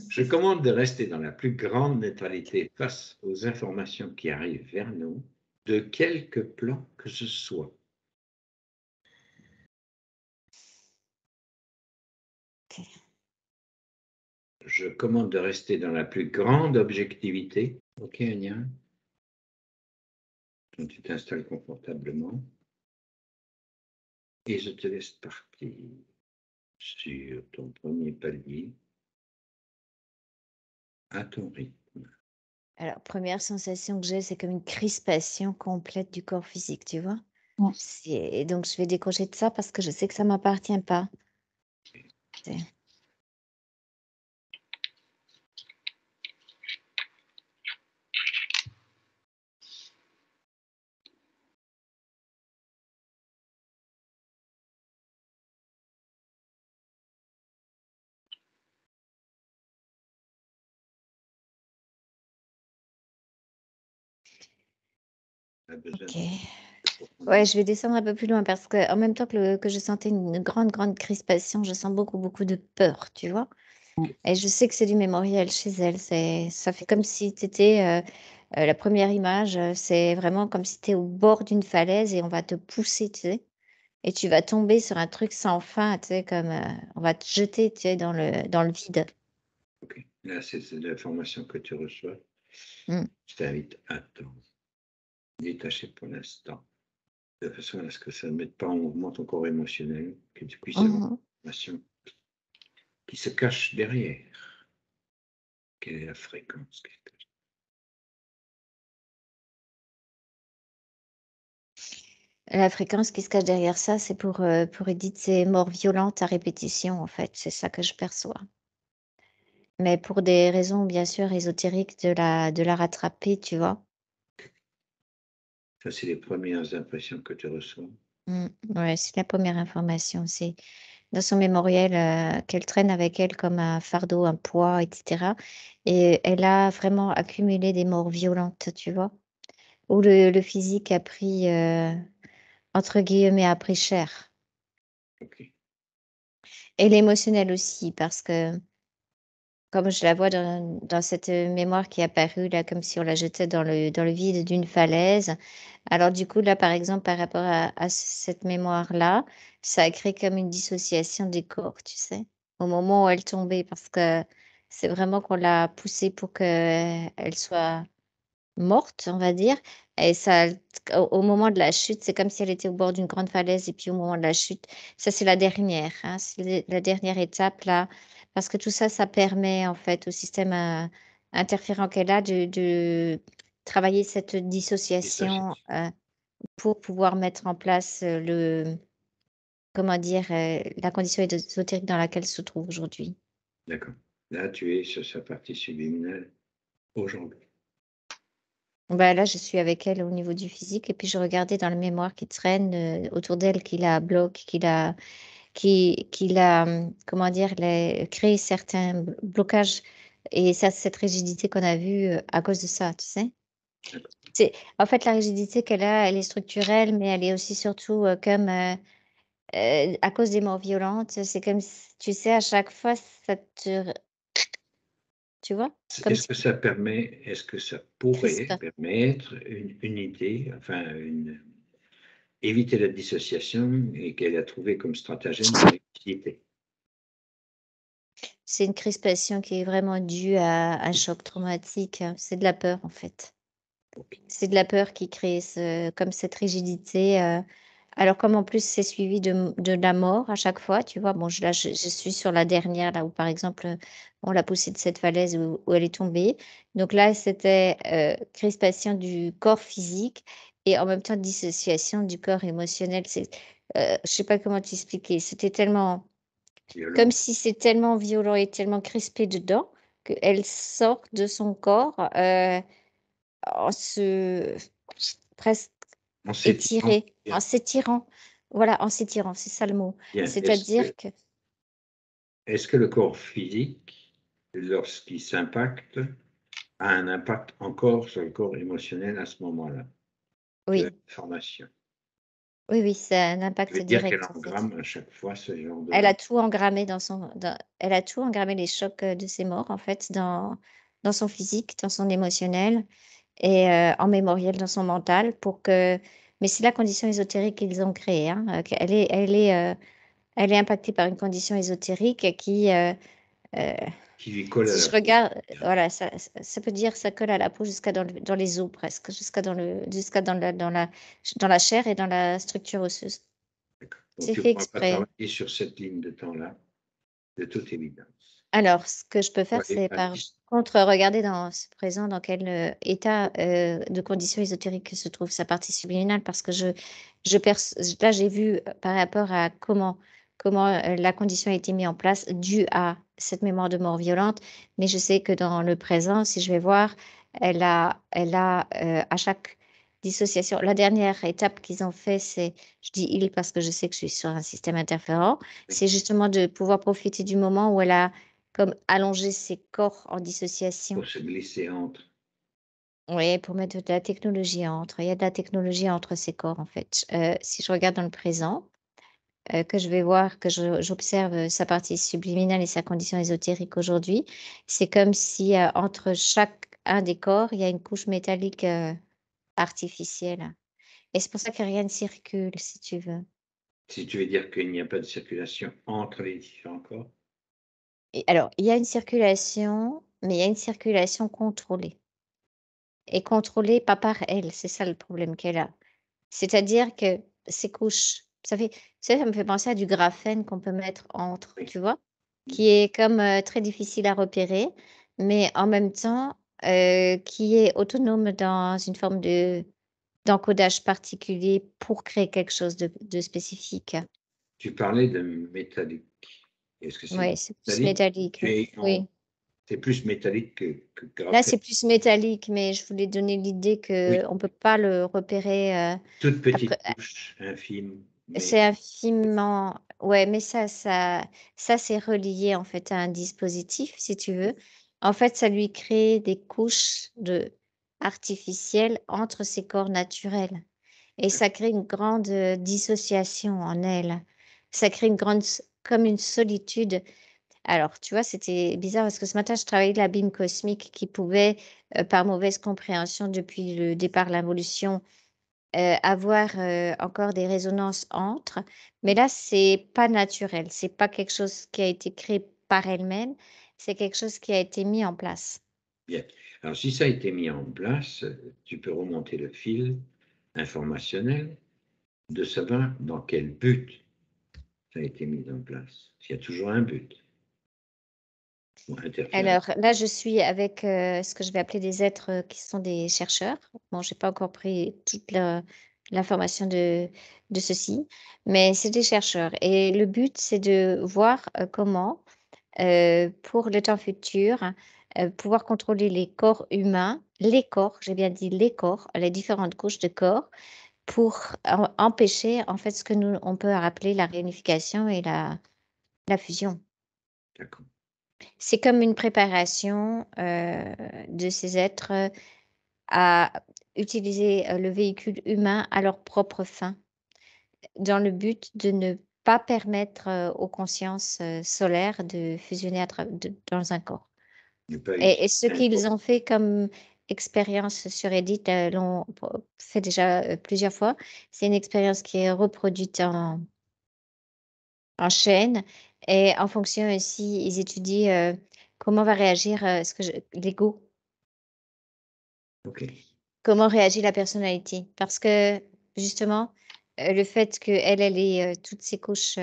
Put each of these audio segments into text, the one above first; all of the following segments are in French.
Je commande de rester dans la plus grande neutralité face aux informations qui arrivent vers nous, de quelque plan que ce soit. OK. Je commande de rester dans la plus grande objectivité. OK, Anya? Donc tu t'installes confortablement et je te laisse partir sur ton premier palier à ton rythme. Alors, première sensation que j'ai, c'est comme une crispation complète du corps physique, tu vois? Mmh. Et donc je vais décrocher de ça parce que je sais que ça m'appartient pas. C'est Pas besoin OK. de Ouais, profondément. je vais descendre un peu plus loin parce qu'en même temps que je sentais une grande, grande crispation, je sens beaucoup, beaucoup de peur, tu vois? Mmh. Et je sais que c'est du mémoriel chez elle. Ça fait comme si tu étais, la première image, c'est vraiment comme si tu es au bord d'une falaise et on va te pousser, tu sais? Et tu vas tomber sur un truc sans fin, tu sais? Comme, on va te jeter, tu sais? Dans le vide. OK. Là, c'est de l'information que tu reçois. Mmh. Je t'invite à t'en détacher pour l'instant, de façon à ce que ça ne mette pas en mouvement ton corps émotionnel, que tu puisses avoir Mmh. l'information qui se cache derrière. Quelle est la fréquence qui se cache? La fréquence qui se cache derrière ça, c'est pour Edith, c'est mort violente à répétition, en fait. C'est ça que je perçois. Mais pour des raisons bien sûr ésotériques de la rattraper, tu vois? Ça, c'est les premières impressions que tu reçois. Mmh. Ouais, c'est la première information. C'est dans son mémoriel, qu'elle traîne avec elle comme un fardeau, un poids et cetera et elle a vraiment accumulé des morts violentes, tu vois? Où le physique a pris, entre guillemets, «a pris cher» OK. et l'émotionnel aussi parce que comme je la vois dans cette, mémoire qui est apparue là, comme si on la jetait dans le vide d'une falaise. Alors du coup, là, par exemple, par rapport à cette mémoire-là, ça a créé comme une dissociation des corps, tu sais? Au moment où elle tombait parce que c'est vraiment qu'on l'a poussée pour qu'elle soit morte, on va dire et ça au moment de la chute, c'est comme si elle était au bord d'une grande falaise et puis au moment de la chute, ça c'est la dernière, hein, c'est la dernière étape là, parce que tout ça, ça permet en fait au système, interférent qu'elle a de travailler cette dissociation, Dissociation. pour pouvoir mettre en place, le comment dire? La condition ésotérique dans laquelle elle se trouve aujourd'hui. D'accord. Là, tu es sur sa partie subliminale aujourd'hui. Bah, là, je suis avec elle au niveau du physique et puis je regardais dans la mémoire qui traîne, autour d'elle, qui la bloque, qui la, comment dire? Les créé certains blocages et ça, cette rigidité qu'on a vue, à cause de ça, tu sais? D'accord. C'est en fait, la rigidité qu'elle a, elle est structurelle, mais elle est aussi surtout, comme, à cause des morts violentes, c'est comme s tu sais, à chaque fois, ça te r tu vois? Comme si tu Est-ce que ça pourrait crispes. permettre une idée, enfin une éviter la dissociation et qu'elle a trouvé comme stratagème la rigidité? C'est une crispation qui est vraiment due à un choc traumatique, c'est de la peur, en fait. OK. C'est de la peur qui crée comme cette rigidité, alors comme en plus c'est suivi de la mort à chaque fois, tu vois? Bon, je suis sur la dernière là où par exemple, on l'a poussée de cette falaise où elle est tombée. Donc là, c'était, crispation du corps physique et en même temps dissociation du corps émotionnel. Je sais pas comment t'expliquer. C'était tellement comme Violent. si c'est tellement violent et tellement crispé dedans qu'elle sort de son corps, en se presque En s'étirant, étirée, en s'étirant. Voilà, en s'étirant, c'est ça le mot. bien. C'est-à-dire que Est-ce que le corps physique, lorsqu'il s'impacte, a un impact encore sur le corps émotionnel à ce moment-là de oui, l'information? Oui, ça a un Ça impact veut dire qu'elle direct, en fait. engramme à chaque fois ce genre Elle a de tout engrammé elle a tout engrammé les chocs, de ses morts, en fait, dans son physique, dans son émotionnel et en mémoriel dans son mental pour que mais c'est la condition ésotérique qu'ils ont créée, hein, elle est impactée par une condition ésotérique heu, qui lui colle à si la je peau. regarde voilà, ça peut dire ça colle à la peau jusqu'à dans les os presque, jusqu'à dans la chair et dans la structure osseuse. D'accord. Donc C'est tu fait pourras pas exprès. travailler sur cette ligne de temps-là, de toute évidence. Alors, ce que je peux Faut faire, aller c'est à par dis contre regarder dans ce présent dans quel, état, de condition ésotérique se trouve sa partie subliminale parce que je perç là, j'ai vu, par rapport à comment la condition a été mise en place due à cette mémoire de mort violente, mais je sais que dans le présent, si je vais voir, à chaque dissociation la dernière étape qu'ils ont fait, c'est je dis «il» parce que je sais que je suis sur un système interférent, oui, c'est justement de pouvoir profiter du moment où elle a comme allonger ses corps en dissociation. pour se glisser entre. Oui, pour mettre de la technologie entre. Il y a de la technologie entre ces corps, en fait. Si je regarde dans le présent, que je vais voir, que j'observe, sa partie subliminale et sa condition ésotérique aujourd'hui, c'est comme si, entre chaque un des corps, il y a une couche métallique, artificielle et c'est pour ça que rien ne circule, si tu veux. Si tu veux dire qu'il n'y a pas de circulation entre les différents corps? Et alors, il y a une circulation, mais il y a une circulation contrôlée et contrôlée pas par elle, c'est ça le problème qu'elle a. C'est-à-dire que ces couches, ça me fait penser à du graphène qu'on peut mettre entre, Oui. tu vois? Mmh. Qui est comme, très difficile à repérer, mais en même temps, qui est autonome dans une forme d'encodage particulier pour créer quelque chose de spécifique. Tu parlais de métallique. Est-ce que c'est Ouais, c'est plus métallique? métallique, Tu es en oui. c'est plus métallique que Là, graphète? c'est plus métallique, mais je voulais donner l'idée Oui, qu'on peut pas le repérer, toute après. petite couche infime, mais C'est infiniment ouais, mais ça c'est relié, en fait, à un dispositif, si tu veux. En fait, ça lui crée des couches artificielles entre ses corps naturels et ça crée une grande, dissociation en elle. Ça crée une grande s comme une solitude. Alors, tu vois, c'était bizarre parce que ce matin, je travaillais de l'abîme cosmique qui pouvait, par mauvaise compréhension depuis le départ de l'involution, avoir, encore des résonances entre, mais là, c'est pas naturel. C'est pas quelque chose qui a été créé par elle-même, c'est quelque chose qui a été mis en place. bien. Alors si ça a été mis en place, tu peux remonter le fil informationnel de savoir dans quel but ça a été mis en place. Il y a toujours un but pour interférer. Alors là, je suis avec, ce que je vais appeler des êtres, qui sont des chercheurs. Bon, j'ai pas encore pris toute l'information de ceci, mais c'est des chercheurs et le but, c'est de voir, comment, pour le temps futur, pouvoir contrôler les corps humains, les corps, j'ai bien dit les corps, les différentes couches de corps, pour empêcher, en fait, ce que nous, on peut appeler la réunification et la fusion. D'accord. C'est comme une préparation, de ces êtres, à utiliser, le véhicule humain à leurs propres fins, dans le but de ne pas permettre, aux consciences, solaires de fusionner dans un corps. Ne pas Et utiliser ce un corps. qu'ils ont fait comme expérience sur Reddit, l'ont fait déjà, plusieurs fois. C'est une expérience qui est reproduite en chaîne et en fonction aussi, ils étudient, comment va réagir, ce que je l'ego, OK. comment réagit la personnalité. Parce que justement, le fait qu'elle ait, toutes ces couches,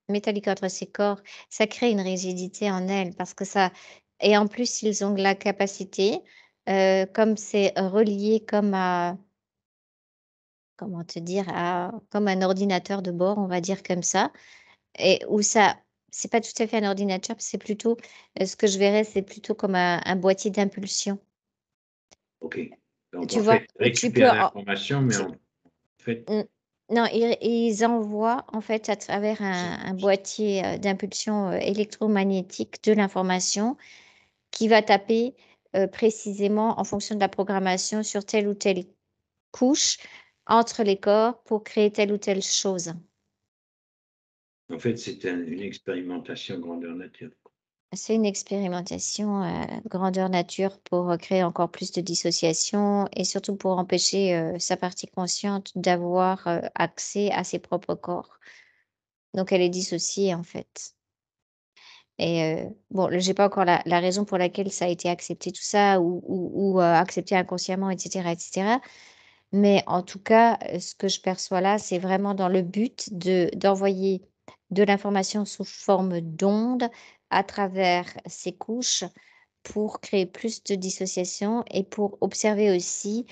métalliques entre ses corps, ça crée une rigidité en elle parce que ça et en plus, ils ont la capacité, comme c'est relié comme à comment te dire? Comme un ordinateur de bord, on va dire comme ça et où ça c'est pas tout à fait un ordinateur, c'est plutôt, ce que je verrais, c'est plutôt comme un boîtier d'impulsion. OK. Donc Tu en vois? fait, Où tu peux récupère en l'information, mais tu en fait, mmh, non, ils envoient en fait à travers un boîtier, d'impulsion, électromagnétique de l'information qui va taper, précisément en fonction de la programmation sur telle ou telle couche entre les corps pour créer telle ou telle chose. En fait, c'est une expérimentation grandeur nature. C'est une expérimentation, grandeur nature pour, créer encore plus de dissociation et surtout pour empêcher, sa partie consciente d'avoir, accès à ses propres corps. Donc elle est dissociée, en fait. Et bon, j'ai pas encore la raison pour laquelle ça a été accepté tout ça ou accepté inconsciemment et cetera. Mais en tout cas, ce que je perçois là, c'est vraiment dans le but d'envoyer de l'information sous forme d'ondes à travers ces couches pour créer plus de dissociation et pour observer aussi,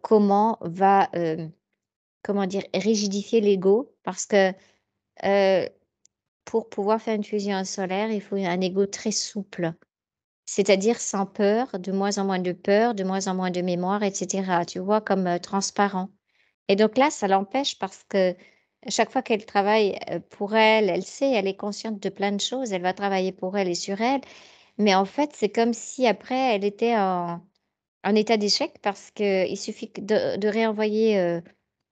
comment va, comment dire? Rigidifier l'ego parce que, heu pour pouvoir faire une fusion solaire, il faut un ego très souple, c'est-à-dire sans peur, de moins en moins de peur, de moins en moins de mémoire et cetera, tu vois? Comme, transparent et donc là, ça l'empêche parce que chaque fois qu'elle travaille, pour elle, elle sait, elle est consciente de plein de choses, elle va travailler pour elle et sur elle, mais en fait, c'est comme si après elle était en état d'échec parce qu'il suffit que de réenvoyer,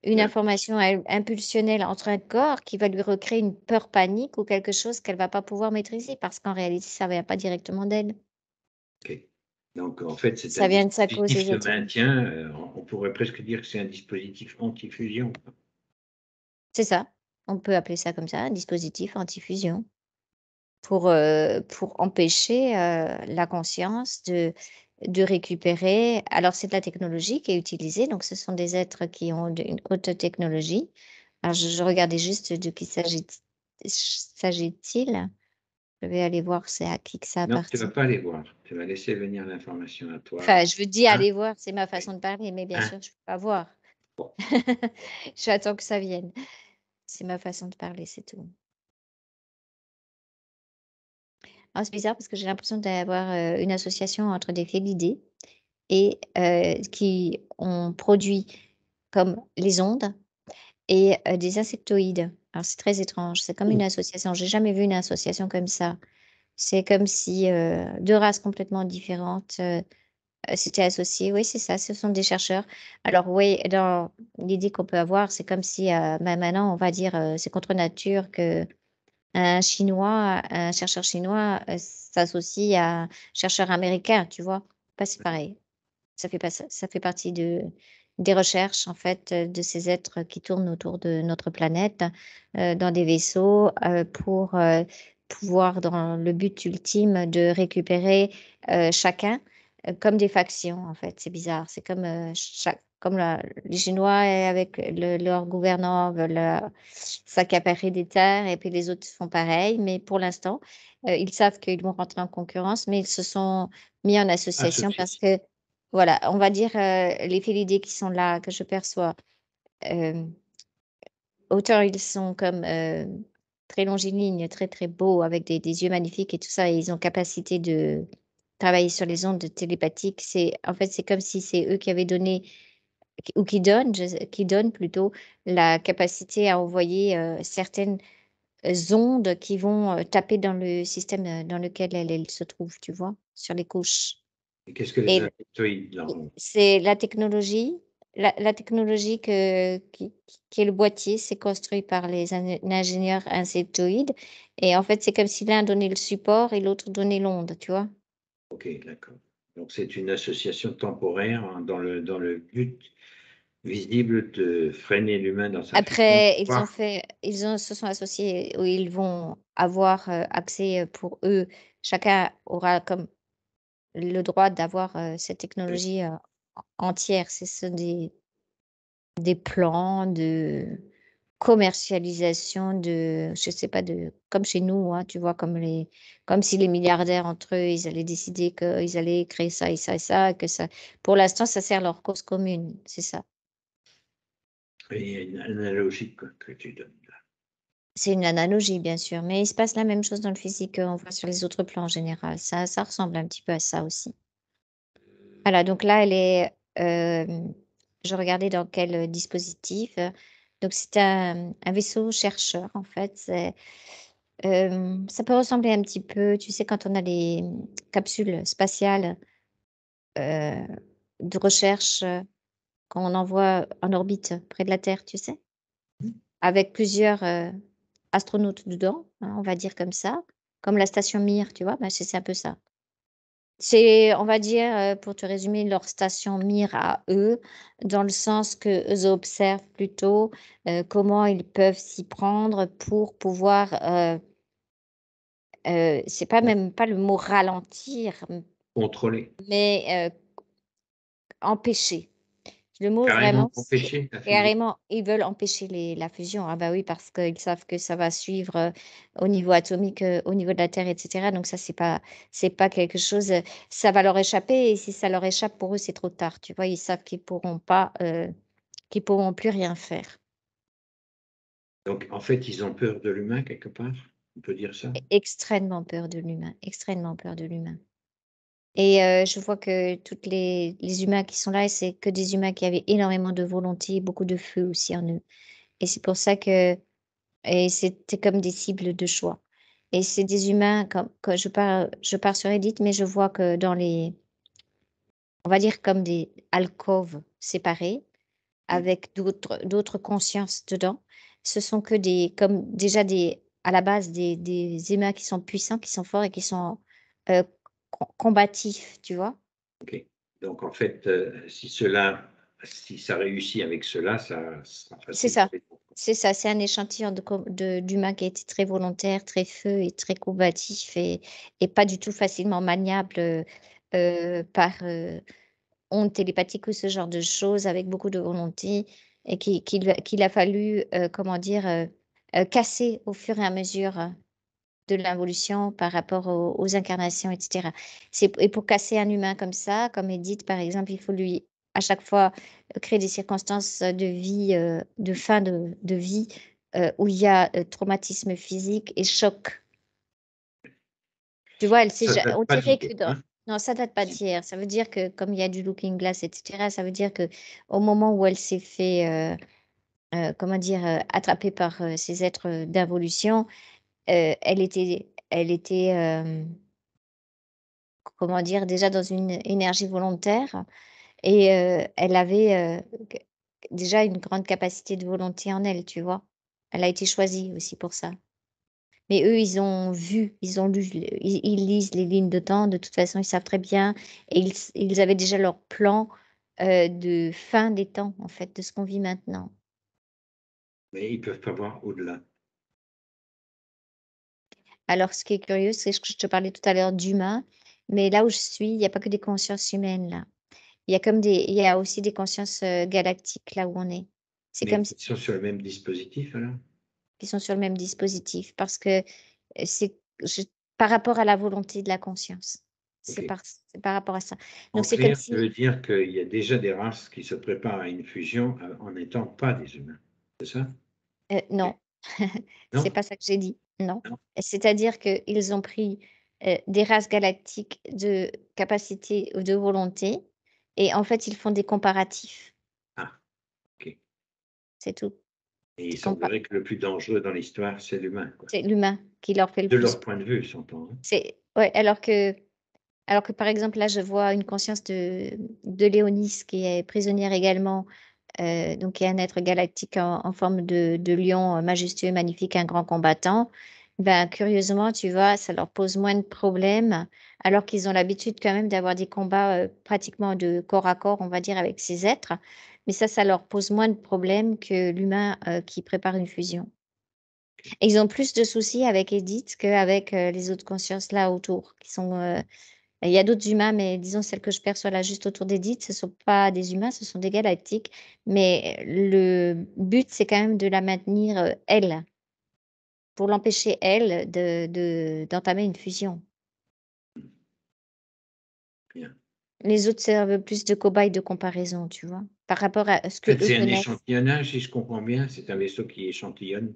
une Ouais, information impulsionnelle entre un corps qui va lui recréer une peur panique ou quelque chose qu'elle va pas pouvoir maîtriser parce qu'en réalité, ça vient pas directement d'elle. OK. Donc en fait, c'est un Ça vient de sa cause dispositif de ésotérique. maintien, on pourrait presque dire que c'est un dispositif anti-fusion, quoi. C'est ça, on peut appeler ça comme ça, un dispositif anti-fusion pour empêcher, la conscience de récupérer alors c'est de la technologie qui est utilisée, donc ce sont des êtres qui ont une haute technologie. Alors je regardais juste de qui s'agit-il? Je vais aller voir c'est à qui que ça Non, tu vas appartient. pas les voir. Tu vas laisser venir l'information à toi. Enfin, je veux dire Un, aller voir, c'est ma oui, façon de parler, mais bien un. sûr, je peux pas voir. Bon, J'attends que ça vienne. C'est ma façon de parler, c'est tout. Alors c'est bizarre parce que j'ai l'impression d'avoir, une association entre des félidés et qui ont produit comme les ondes et des insectoïdes. Alors c'est très étrange, c'est comme une association. J'ai jamais vu une association comme ça. C'est comme si, 2 races complètement différentes, s'étaient associées. Oui, c'est ça, ce sont des chercheurs. Alors oui, dans l'idée qu'on peut avoir, c'est comme si, maintenant on va dire, c'est contre nature que un chercheur chinois, s'associe à un chercheur américain, tu vois? Pas c'est pareil. Ça fait pas ça fait partie des recherches en fait, de ces êtres qui tournent autour de notre planète, dans des vaisseaux, pour, pouvoir dans le but ultime de récupérer, chacun, comme des factions en fait. C'est bizarre, c'est comme, chaque comme la les Chinois et avec leurs gouvernants veulent, s'accaparer des terres et puis les autres font pareil, mais pour l'instant, ils savent qu'ils vont rentrer en concurrence, mais ils se sont mis en association parce association. que voilà, on va dire, les félidés qui sont là, que je perçois, hem, autant ils sont comme, très longilignes, très, très beaux avec des yeux magnifiques et tout ça et ils ont capacité de travailler sur les ondes télépathiques. C'est en fait, c'est comme si c'est eux qui avaient donné ou qui donnent plutôt la capacité à envoyer, certaines, ondes qui vont, taper dans le système, dans lequel elle se trouve, tu vois? Sur les couches Et qu'est-ce que les et insectoïdes dans c'est la technologie qui est le boîtier, c'est construit par les ingénieurs insectoïdes et en fait, c'est comme si l'un donnait le support et l'autre donnait l'onde, tu vois? OK, d'accord. Donc c'est une association temporaire, hein, dans le but visible de freiner l'humain dans sa fusion, Après, voire ils se sont associés où ils vont avoir, accès, pour eux, chacun aura comme le droit d'avoir, cette oui, technologie, entière. C'est ce des plans de commercialisation de je sais pas, de comme chez nous, hein, tu vois? Comme si les milliardaires entre eux, ils allaient décider qu'ils allaient créer ça et ça et ça, que ça pour l'instant, ça sert leur cause commune, c'est ça. et une analogie que tu donnes là. C'est une analogie, bien sûr, mais il se passe la même chose dans le physique qu'on voit sur les autres plans en général. Ça ressemble un petit peu à ça aussi. Voilà, donc là, elle est, je regardais dans quel, dispositif, donc c'est un vaisseau chercheur, en fait. Ça peut ressembler un petit peu, tu sais, quand on a les, capsules spatiales, heu, de recherche, qu'on envoie en orbite près de la Terre, tu sais? Mmh. Avec plusieurs, astronautes dedans, hein, on va dire comme ça, comme la station Mir, tu vois? Bah, c'est un peu ça. C'est, on va dire, pour te résumer, leur station Mir à eux, dans le sens qu'eux observent plutôt, comment ils peuvent s'y prendre pour pouvoir, c'est pas Ouais. même pas le mot ralentir, Contrôler, mais, empêcher. Le mot carrément vraiment, c'est empêcher la fusion. carrément, ils veulent empêcher la fusion. Ah bah oui, parce qu'ils savent que ça va suivre, au niveau atomique, au niveau de la Terre et cetera. Donc ça, c'est pas quelque chose, ça va leur échapper et si ça leur échappe, pour eux, c'est trop tard, tu vois? Ils savent qu'ils pourront pas, qu'ils pourront plus rien faire. Donc en fait, ils ont peur de l'humain quelque part? On peut dire ça? Extrêmement peur de l'humain, extrêmement peur de l'humain et je vois que toutes les humains qui sont là, c'est que des humains qui avaient énormément de volonté, beaucoup de feu aussi en eux et c'est pour ça que. Et c'était comme des cibles de choix et c'est des humains comme que je pars sur Reddit, mais je vois que dans les, on va dire comme des alcôves séparées Mmh. avec d'autres consciences dedans. Ce sont que des, comme déjà des, à la base des humains qui sont puissants, qui sont forts et qui sont, heu, combatifs, tu vois? OK. Donc en fait, si ça réussit avec cela, ça sera C'est facile ça, pour les autres, quoi. c'est ça, c'est un échantillon d'humains qui a été très volontaire, très feu et très combatif et pas du tout facilement maniable, par, ondes télépathiques ou ce genre de choses, avec beaucoup de volonté et qu'il a fallu, comment dire, casser au fur et à mesure, de l'involution par rapport aux incarnations et cetera. C'est et pour casser un humain comme ça, comme Edith par exemple, il faut lui à chaque fois, créer des circonstances, de vie, de fin de vie, où il y a, traumatisme physique et choc. Tu vois, elle sait Ça ja date on pas dirait d'hier, que dans hein? non, ça date pas Si. d'hier. Ça veut dire que comme il y a du Looking Glass et cetera, ça veut dire que au moment où elle s'est fait, comment dire, attraper par, ces êtres, d'involution, elle était, comment dire? Déjà dans une énergie volontaire et elle avait, q déjà une grande capacité de volonté en elle, tu vois? Elle a été choisie aussi pour ça. Mais eux, ils ont vu, ils ont lu, ils lisent les lignes de temps, de toute façon, ils savent très bien et ils avaient déjà leur plan, de fin des temps, en fait, de ce qu'on vit maintenant. Mais ils peuvent pas voir au-delà. Alors ce qui est curieux, c'est ce que je te parlais tout à l'heure d'humains, mais là où je suis, il y a pas que des consciences humaines, là. Il y a aussi des consciences, galactiques là où on est. C'est Mais comme qui si sont sur le même dispositif alors? ils sont sur le même dispositif parce que, c'est je par rapport à la volonté de la conscience. OK. C'est par rapport à ça. Donc En c'est comme clair, tu si, veux dire qu'il y a déjà des races qui se préparent à une fusion, en n'étant pas des humains, c'est ça? non, c'est Non? pas ça que j'ai dit, non. Non? C'est-à-dire qu'ils ont pris, des races galactiques de capacité ou de volonté et en fait, ils font des comparatifs, Ah, OK. c'est tout. Et il Des compa semblerait que le plus dangereux dans l'histoire, c'est l'humain, quoi. C'est l'humain qui leur fait le De plus leur peur. point de vue, s'entend, hein? C'est ouais, alors que par exemple, là, je vois une conscience de Léonis qui est prisonnière également, donc qui est un être galactique en forme de lion, majestueux, magnifique, un grand combattant. Ben, curieusement, tu vois, ça leur pose moins de problèmes, alors qu'ils ont l'habitude quand même d'avoir des combats, pratiquement de corps à corps, on va dire, avec ces êtres. Mais ça leur pose moins de problèmes que l'humain, qui prépare une fusion. Et ils ont plus de soucis avec Edith qu'avec, les autres consciences là autour qui sont, il y a d'autres humains, mais disons celles que je perçois là juste autour d'Edith, ce sont pas des humains, ce sont des galactiques. Mais le but, c'est quand même de la maintenir, elle, pour l'empêcher elle d'entamer une fusion. Bien. Les autres servent plus de cobayes de comparaison, tu vois? Par rapport à ce En fait, qu'eux c'est un connaissent. échantillonnage, si je comprends bien, c'est un vaisseau qui échantillonne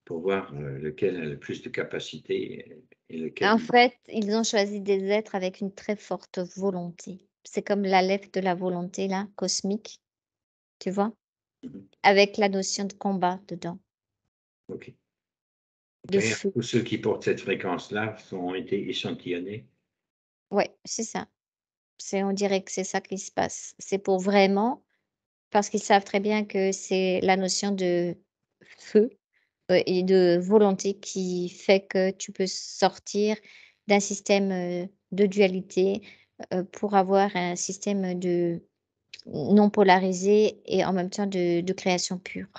pour voir, lequel a le plus de capacité et En lequel fait, ils ont choisi des êtres avec une très forte volonté. C'est comme la lettre de la volonté là, cosmique, tu vois? mmh Avec la notion de combat dedans, OK. de Clair, feu. tous ceux qui portent cette fréquence-là ont été échantillonnés. Ouais, c'est ça. On dirait que c'est ça qui se passe. C'est pour vraiment parce qu'ils savent très bien que c'est la notion de feu, et de volonté qui fait que tu peux sortir d'un système, de dualité, pour avoir un système de non polarisé et en même temps de création pure.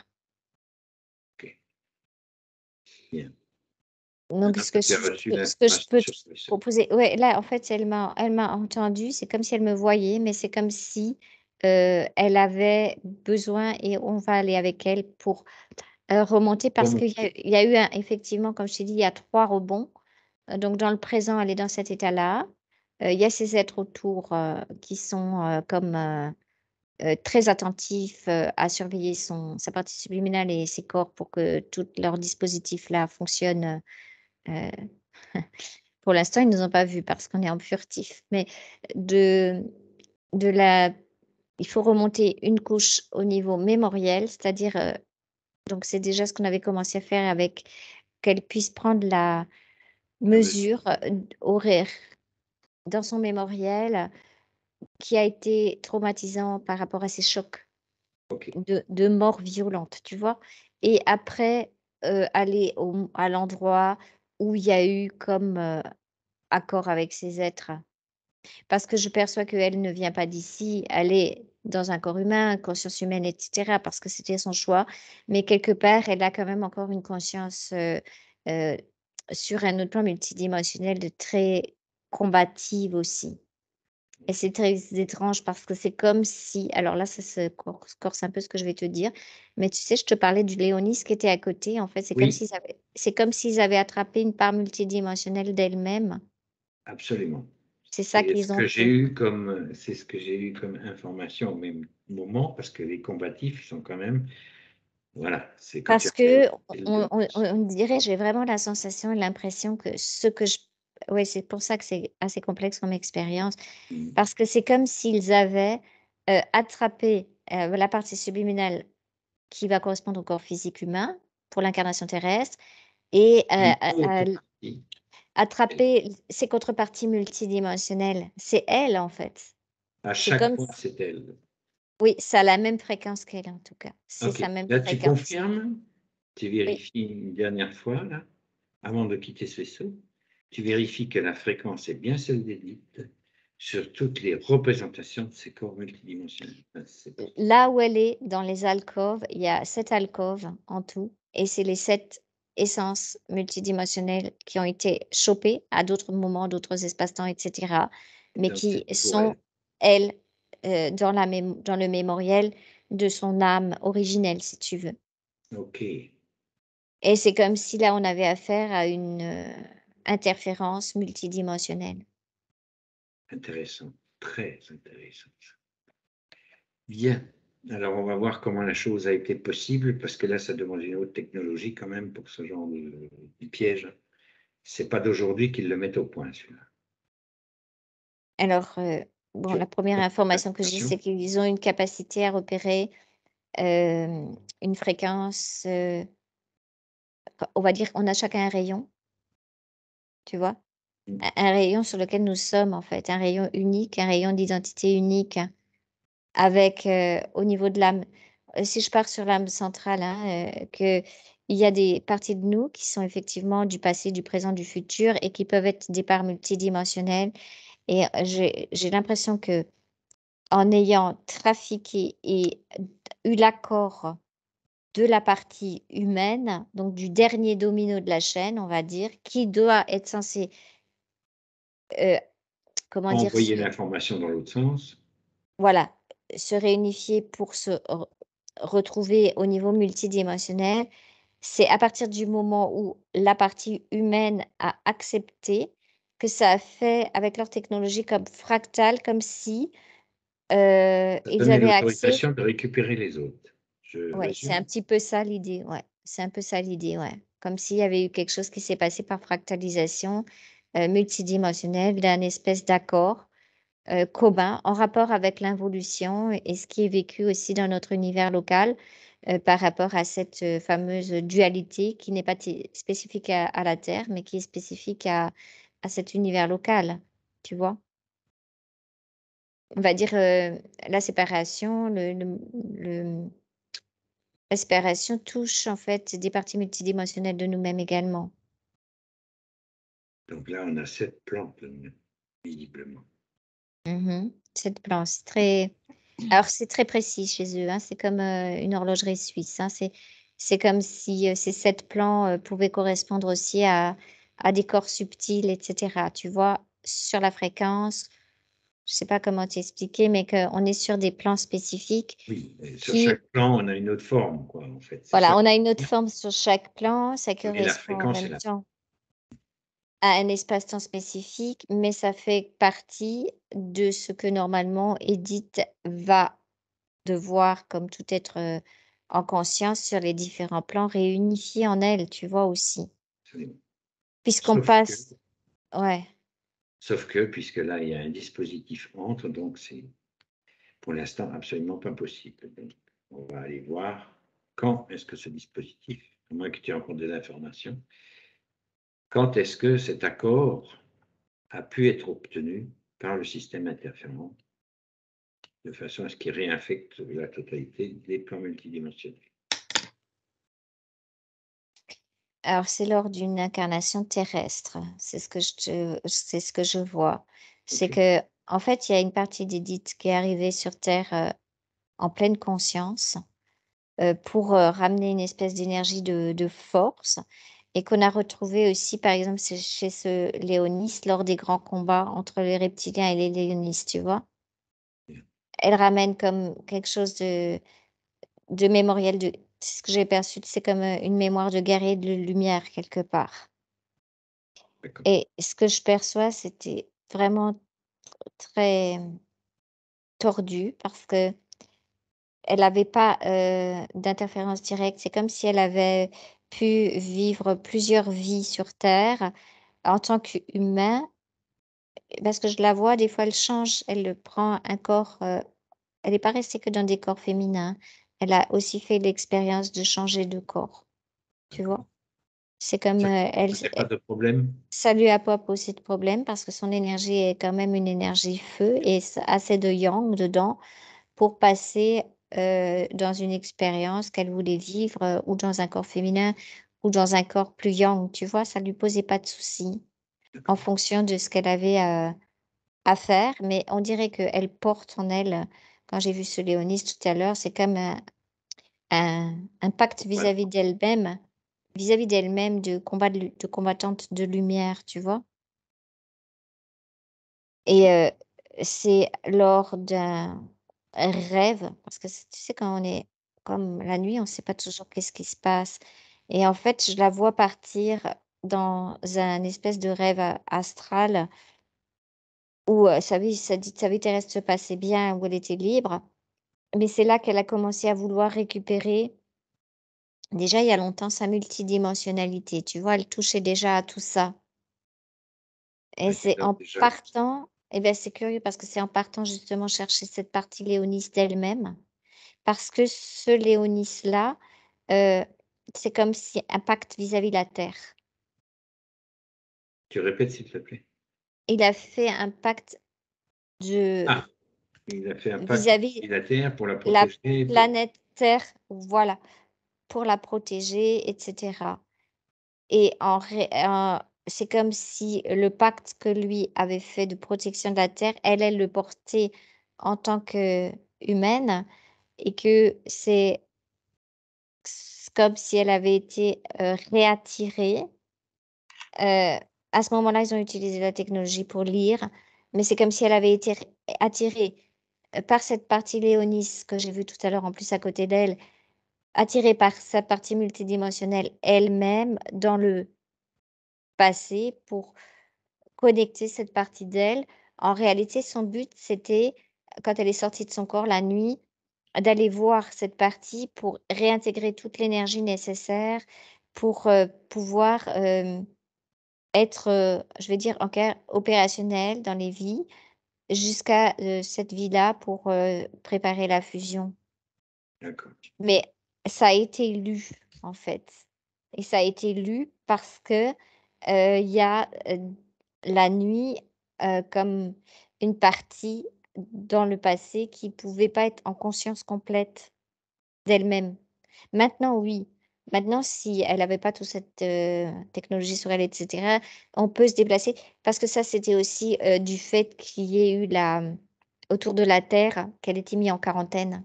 OK, bien. Donc Maintenant que tu as reçu ce que je l'information peux te sur le sol. proposer, ouais, là, en fait, elle m'a entendue, c'est comme si elle me voyait, mais c'est comme si, elle avait besoin et on va aller avec elle pour, remonter parce qu'il y a Remonter. il y a eu un effectivement, comme je t'ai dit, il y a 3 rebonds. Donc dans le présent, elle est dans cet état-là. Il y a ces êtres autour, qui sont, comme, très attentifs, à surveiller sa partie subliminale et ses corps pour que tout leur dispositif là fonctionne, heu pour l'instant, ils nous ont pas vus parce qu'on est en furtif, mais de de la il faut remonter une couche au niveau mémoriel, c'est-à-dire, donc c'est déjà ce qu'on avait commencé à faire avec qu'elle puisse prendre la La mesure. mesure, horaire dans son mémoriel qui a été traumatisant par rapport à ces chocs OK. de mort violente, tu vois? Et après, aller à l'endroit où il y a eu comme, accord avec ces êtres. Parce que je perçois qu'elle ne vient pas d'ici, elle est dans un corps humain, conscience humaine et cetera, parce que c'était son choix, mais quelque part, elle a quand même encore une conscience, heu, sur un autre plan multidimensionnel de très combative aussi. Et c'est très étrange parce que c'est comme si alors là, ça se corse un peu ce que je vais te dire, mais tu sais, je te parlais du Léonis qui était à côté, en fait, Oui, c'est comme s'ils avaient attrapé une part multidimensionnelle d'elles-mêmes. absolument. C'est ça qu'ils ont fait. C'est ce que j'ai eu comme information au même moment, parce que les combatifs, ils sont quand même voilà, c'est quand tu Parce as fait que le on dirait, j'ai vraiment la sensation et l'impression que ce que je ouais, c'est pour ça que c'est assez complexe comme expérience, mmh, parce que c'est comme s'ils avaient, attrapé, la partie subliminale qui va correspondre au corps physique humain pour l'incarnation terrestre et une autre partie, elle, attraper ses contreparties multidimensionnelles. C'est elle, en fait. à C'est chaque comme fois, s c'est elle. oui, ça a la même fréquence qu'elle, en tout cas. C'est OK. sa même Là, tu fréquence. confirmes, tu Oui. vérifies une dernière fois, là, avant de quitter ce vaisseau, tu vérifies que la fréquence est bien celle d'Édith sur toutes les représentations de ces corps multidimensionnels. Ah, c'est parfait. Là où elle est, dans les alcôves, il y a 7 alcôves en tout et c'est les 7 essences multidimensionnelles qui ont été chopées à d'autres moments, d'autres espaces-temps et cetera, mais Donc qui c'était pour sont, elle. elles, dans le mémoriel de son âme originelle, si tu veux. OK, Et c'est comme si là, on avait affaire à une, interférence multidimensionnelle. intéressant, très intéressant. Bien. Alors, on va voir comment la chose a été possible, parce que là, ça demande une haute technologie quand même pour ce genre de piège. C'est pas d'aujourd'hui qu'ils le mettent au point, celui-là. Alors, bon, Tu as la première d'autres information que j'ai, informations? c'est qu'ils ont une capacité à repérer, une fréquence, on va dire, on a chacun un rayon, tu vois? Mmh. Un rayon sur lequel nous sommes, en fait, un rayon unique, un rayon d'identité unique avec, au niveau de l'âme, si je pars sur l'âme centrale, hein, qu'il y a des parties de nous qui sont effectivement du passé, du présent, du futur et qui peuvent être des parts multidimensionnelles et j'ai l'impression que en ayant trafiqué et eu l'accord de la partie humaine, donc du dernier domino de la chaîne, on va dire, qui doit être censé, heu, comment dire? Envoyer l'information dans l'autre sens. Voilà, se réunifier pour se retrouver au niveau multidimensionnel. C'est à partir du moment où la partie humaine a accepté que ça a fait avec leur technologie comme fractal, comme si, Ça ils donnait avaient accès. l'autorisation de récupérer les autres. Je Ouais, c'est un résume? petit peu ça l'idée, ouais. C'est un peu ça l'idée, ouais. Comme s'il y avait eu quelque chose qui s'est passé par fractalisation, multidimensionnelle d'un espèce d'accord, commun en rapport avec l'involution et ce qui est vécu aussi dans notre univers local, par rapport à cette, fameuse dualité qui n'est pas spécifique à la Terre, mais qui est spécifique à cet univers local, tu vois? on va dire, la séparation, la séparation touche en fait des parties multidimensionnelles de nous-mêmes également. Donc là, on a 7 plans de nous-mêmes, visiblement. Mmh. Cette plan, c'est très alors c'est très précis chez eux, hein, c'est comme, une horlogerie suisse, hein. C'est comme si, ces 7 plans, pouvaient correspondre aussi à des corps subtils et cetera, tu vois? Sur la fréquence, je sais pas comment t'expliquer, mais qu'on est sur des plans spécifiques Oui, et sur qui chaque plan, on a une autre forme, quoi, en fait, c'est ça? voilà, on a une autre forme sur chaque plan, ça Mais la correspond en fréquence est même la temps à un espace-temps spécifique, mais ça fait partie de ce que normalement Edith va devoir, comme tout être, en conscience sur les différents plans, réunifier en elle, tu vois aussi? absolument. Puisqu'on Sauf que passe ouais, puisque là, il y a un dispositif entre, donc c'est pour l'instant absolument pas possible. Donc, on va aller voir quand est-ce que ce dispositif, à moins que tu aies encore des informations, quand est-ce que cet accord a pu être obtenu par le système interférent de façon à ce qu'il réinfecte la totalité des plans multidimensionnels. alors c'est lors d'une incarnation terrestre, c'est ce que je vois. C'est OK? que en fait, il y a une partie d'Édith qui est arrivée sur terre, en pleine conscience, pour, ramener une espèce d'énergie de force et qu'on a retrouvé aussi, par exemple, chez ce Léonis lors des grands combats entre les reptiliens et les Léonis, tu vois? Bien, Elle ramène comme quelque chose de mémoriel de c'est ce que j'ai perçu, c'est comme, une mémoire de guerrier de lumière quelque part d'accord. et ce que je perçois, c'était vraiment très, tordu parce qu'elle avait pas, d'interférence directe. C'est comme si elle avait pu vivre plusieurs vies sur terre en tant qu'humain, parce que je la vois des fois elle change, elle prend un corps, elle est pas restée que dans des corps féminins. Elle a aussi fait l'expérience de changer de corps, tu D'accord. vois? C'est comme, Ça elle posait pas de problème? ça lui a pas posé de problème parce que son énergie est quand même une énergie feu et assez de yang dedans pour passer, dans une expérience qu'elle voulait vivre, ou dans un corps féminin ou dans un corps plus yang, tu vois? Ça lui posait pas de souci en D'accord. fonction de ce qu'elle avait, à faire, mais on dirait qu'elle porte en elle, quand j'ai vu ce Léonis tout à l'heure, c'est comme un pacte Voilà. vis-à-vis d'elle-même de combattante de lumière, tu vois? Et c'est lors d'un rêve, parce que tu sais quand on est comme la nuit, on ne sait pas toujours qu'est-ce qui se passe et en fait, je la vois partir dans un espèce de rêve astral où, sa vie terrestre se passait bien, où elle était libre, mais c'est là qu'elle a commencé à vouloir récupérer, déjà il y a longtemps, sa multidimensionnalité, tu vois? Elle touchait déjà à tout ça et Ouais, c'est en déjà partant et ben c'est curieux parce que c'est en partant justement chercher cette partie léoniste d'elle-même, parce que ce Léonis-là, heu, c'est comme si un pacte vis-à-vis de la terre. tu répètes s'il te plaît? Il a fait un pacte de Ah! Il a fait un pacte vis-à-vis bilatère pour la la protéger, pour planète Terre, voilà, pour la protéger et cetera et c'est comme si le pacte que lui avait fait de protection de la terre, elle le portait en tant qu'humaine et que c'est comme si elle avait été, réattirée. À ce moment-là, ils ont utilisé la technologie pour lire, mais c'est comme si elle avait été attirée, par cette partie Léonis que j'ai vue tout à l'heure en plus à côté d'elle, attirée par sa partie multidimensionnelle elle-même dans le passé pour connecter cette partie d'elle. En réalité, son but, c'était, quand elle est sortie de son corps la nuit, d'aller voir cette partie pour réintégrer toute l'énergie nécessaire pour, pouvoir, être, je vais dire, encore opérationnelle dans les vies jusqu'à, cette vie-là pour, préparer la fusion. d'accord. Mais ça a été lu, en fait et ça a été lu parce que, il y a, la nuit, comme une partie dans le passé qui pouvaient pas être en conscience complète d'elle-même. Maintenant, oui. Maintenant, si elle avait pas toute cette, technologie sur elle et cetera, on peut se déplacer parce que ça, c'était aussi, du fait qu'il y ait eu autour de la Terre, qu'elle était mise en quarantaine.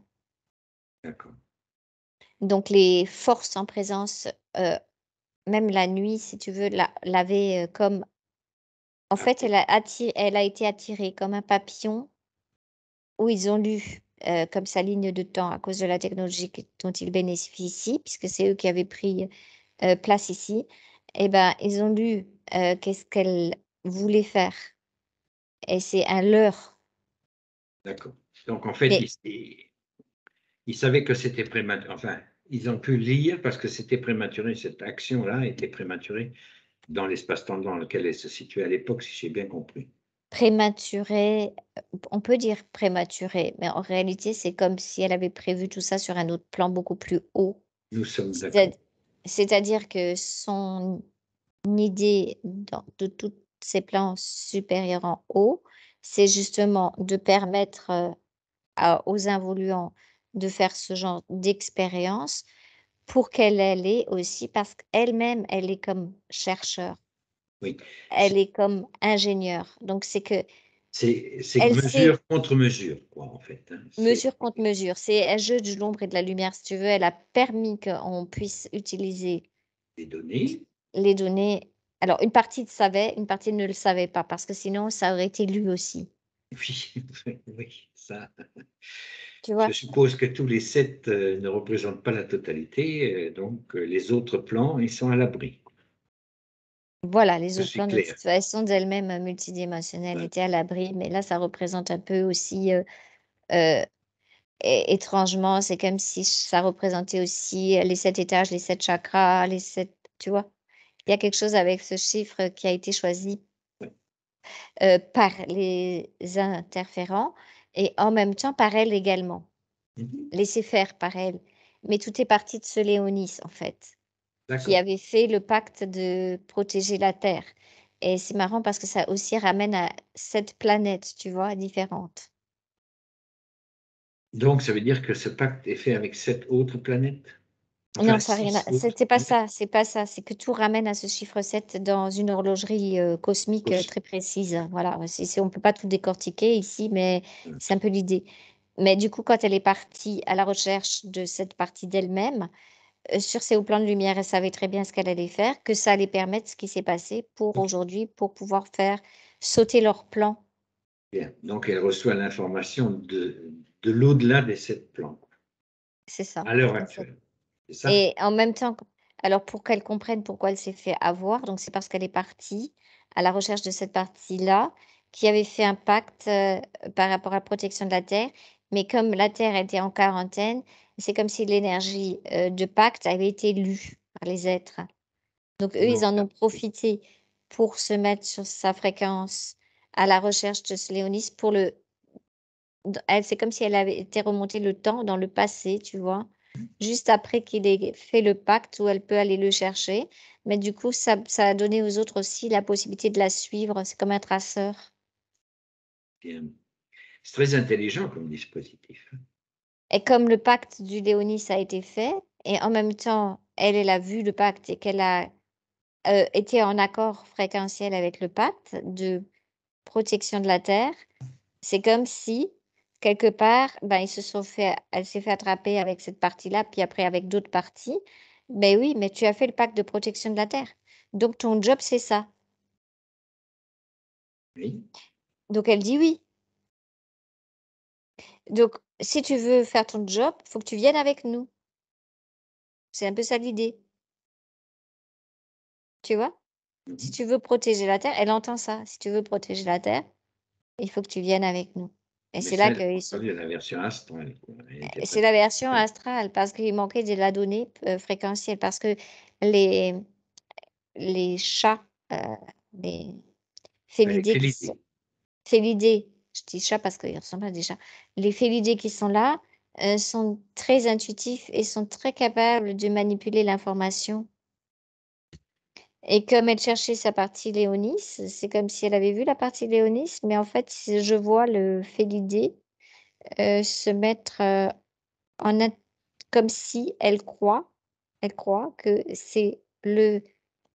D'accord. Donc les forces en présence, même la nuit, si tu veux, l'avaient, comme en fait, Appelé. elle a été attirée comme un papillon où ils ont lu, comme sa ligne de temps à cause de la technologie dont ils bénéficient, puisque c'est eux qui avaient pris, place ici. Et ben, ils ont lu, qu'est-ce qu'elle voulait faire et c'est un leurre. D'accord. Donc en fait, Mais ils savaient que c'était prématuré, enfin, ils ont pu lire parce que c'était prématuré, cette action-là était prématurée dans l'espace-temps dans lequel elle se situait à l'époque, si j'ai bien compris. prématuré, on peut dire prématuré, mais en réalité, c'est comme si elle avait prévu tout ça sur un autre plan beaucoup plus haut. Nous sommes d'accord. C'est-à c'est-à-dire que son idée de tous ces plans supérieurs en haut, c'est justement de permettre, aux involuants de faire ce genre d'expérience pour qu'elle ait aussi parce qu'elle-même, elle est comme chercheur, Oui. elle est comme ingénieure. Donc c'est que C'est elle sait mesure contre mesure, quoi, en fait, hein. C'est mesure contre mesure. C'est un jeu de l'ombre et de la lumière, si tu veux. Elle a permis qu'on puisse utiliser des données. les données. Alors une partie le savait, une partie ne le savait pas parce que sinon ça aurait été lu aussi, Oui, oui, ça. tu Je vois? suppose que tous les 7 ne représentent pas la totalité, donc les autres plans, ils sont à l'abri. Voilà, les Je autres suis plans de clair. toute façon d'elles-mêmes, multidimensionnelles Voilà. étaient à l'abri, mais là ça représente un peu aussi, heu, étrangement, c'est comme si ça représentait aussi les 7 étages, les 7 chakras, les 7, tu vois? Il y a quelque chose avec ce chiffre qui a été choisi, Ouais. par les interférents et en même temps par elle également. Mmh. Laissé faire par elle. Mais tout est parti de ce Léonis, en fait, qui D'accord. avait fait le pacte de protéger la Terre et c'est marrant parce que ça aussi ramène à 7 planètes, tu vois, différentes. Donc ça veut dire que ce pacte est fait avec 7 autres planètes? Enfin Non, ça a rien 6 à autres c'était pas planètes ça, c'est pas ça, c'est que tout ramène à ce chiffre 7 dans une horlogerie, cosmique, aussi. très précise. Voilà, c'est on peut pas tout décortiquer ici, mais c'est un OK. peu l'idée. Mais du coup, quand elle est partie à la recherche de cette partie d'elle-même, sur ces hauts plans de lumière, elle savait très bien ce qu'elle allait faire, que ça allait permettre ce qui s'est passé pour OK, aujourd'hui, pour pouvoir faire sauter leur plan. bien. Donc elle reçoit l'information de l'au-delà des 7 plans, C'est ça, à l'heure exact. actuelle. C'est ça? Et en même temps, alors pour qu'elle comprenne pourquoi elle s'est fait avoir, donc c'est parce qu'elle est partie à la recherche de cette partie-là, qui avait fait un pacte, par rapport à la protection de la Terre. Mais comme la Terre était en quarantaine, c'est comme si l'énergie, de pacte avait été lue par les êtres. Donc eux, ils Donc en là, ont profité pour se mettre sur sa fréquence à la recherche de ce Léonis pour le d elle c'est comme si elle avait été remonter le temps dans le passé, tu vois? Juste après qu'il ait fait le pacte où elle peut aller le chercher, mais du coup, ça a donné aux autres aussi la possibilité de la suivre, c'est comme un traceur. bien. C'est très intelligent comme dispositif, hein. Et comme le pacte du Léonis a été fait et en même temps, elle a vu le pacte et qu'elle a, été en accord fréquentiel avec le pacte de protection de la terre. C'est comme si, quelque part, ben, ils se sont fait elle s'est fait attraper avec cette partie-là, puis après avec d'autres parties. Mais oui, mais tu as fait le pacte de protection de la terre. Donc ton job, c'est ça. Oui, Donc elle dit oui. Donc si tu veux faire ton job, faut que tu viennes avec nous. C'est un peu ça l'idée, tu vois? Si mmh. tu veux protéger la terre, elle entend ça. Si tu veux protéger la terre, il faut que tu viennes avec nous. Et Mais c'est ça, là elle a qu'ils sont entendu la version astrale, quoi. Elle était pas c'est la version ouais, astrale parce qu'il manquait de la donnée, fréquentielle parce que les les chats, les elle félidés fait qui sont l'idée. félidés, je dis chat parce qu'ils ressemblent à des chats. Les félidés qui sont là, sont très intuitifs et sont très capables de manipuler l'information Et comme elle cherchait sa partie Léonis, c'est comme si elle avait vu la partie Léonis, mais en fait, je vois le Félidé se mettre comme si elle croit que c'est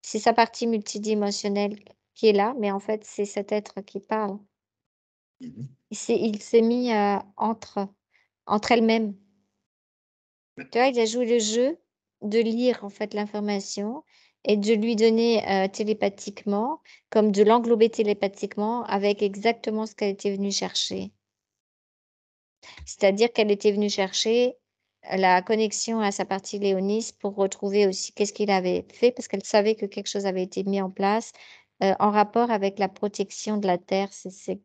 sa partie multidimensionnelle qui est là, mais en fait, c'est cet être qui parle. Mhm. Il s'est mis entre elles-mêmes. Tu vois, il a joué le jeu de lire en fait l'information et de lui donner télépathiquement, comme de l'englober télépathiquement avec exactement ce qu'elle était venue chercher. C'est-à-dire qu'elle était venue chercher la connexion à sa partie Léonis pour retrouver aussi qu'est-ce qu'il avait fait, parce qu'elle savait que quelque chose avait été mis en place en rapport avec la protection de la Terre. C'est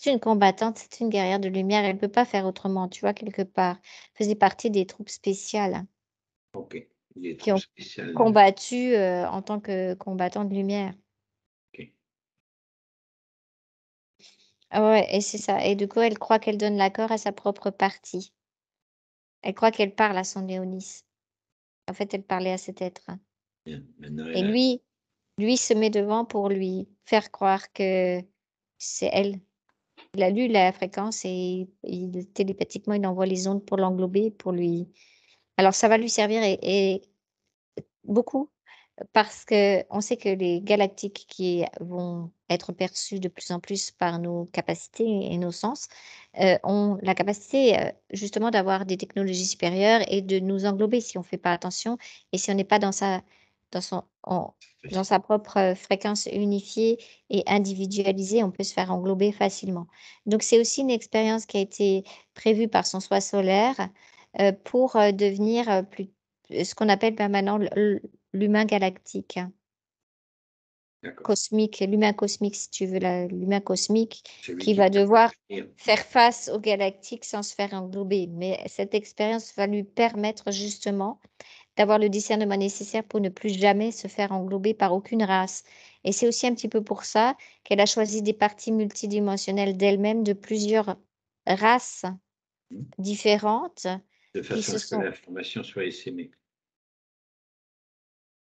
une combattante, c'est une guerrière de lumière. Elle ne peut pas faire autrement, tu vois, quelque part. Elle faisait partie des troupes spéciales Ok. Les qui troupes ont spéciales. combattu en tant que combattants de lumière. Ok. Ah ouais, et c'est ça. Et du coup, elle croit qu'elle donne l'accord à sa propre partie. Elle croit qu'elle parle à son Léonis. En fait, elle parlait à cet être. Bien. Maintenant, Et elle a. lui se met devant pour lui faire croire que c'est elle. Il a lu la fréquence et télépathiquement, il envoie les ondes pour l'englober, pour lui. Alors, ça va lui servir et beaucoup parce que on sait que les galactiques qui vont être perçus de plus en plus par nos capacités et nos sens ont la capacité justement d'avoir des technologies supérieures et de nous englober si on fait pas attention et si on n'est pas dans son dans sa propre fréquence unifiée et individualisée, on peut se faire englober facilement. Donc c'est aussi une expérience qui a été prévue par son soi solaire pour devenir plus ce qu'on appelle maintenant l'humain galactique, D'accord. cosmique, l'humain cosmique si tu veux, l'humain cosmique Celui qui qui va peut devoir intervenir. faire face au galactique sans se faire englober. Mais cette expérience va lui permettre justement d'avoir le discernement nécessaire pour ne plus jamais se faire englober par aucune race. Et c'est aussi un petit peu pour ça qu'elle a choisi des parties multidimensionnelles d'elle-même de plusieurs races Mhm. différentes De qui façon se à ce que sont l'information soit essaimée.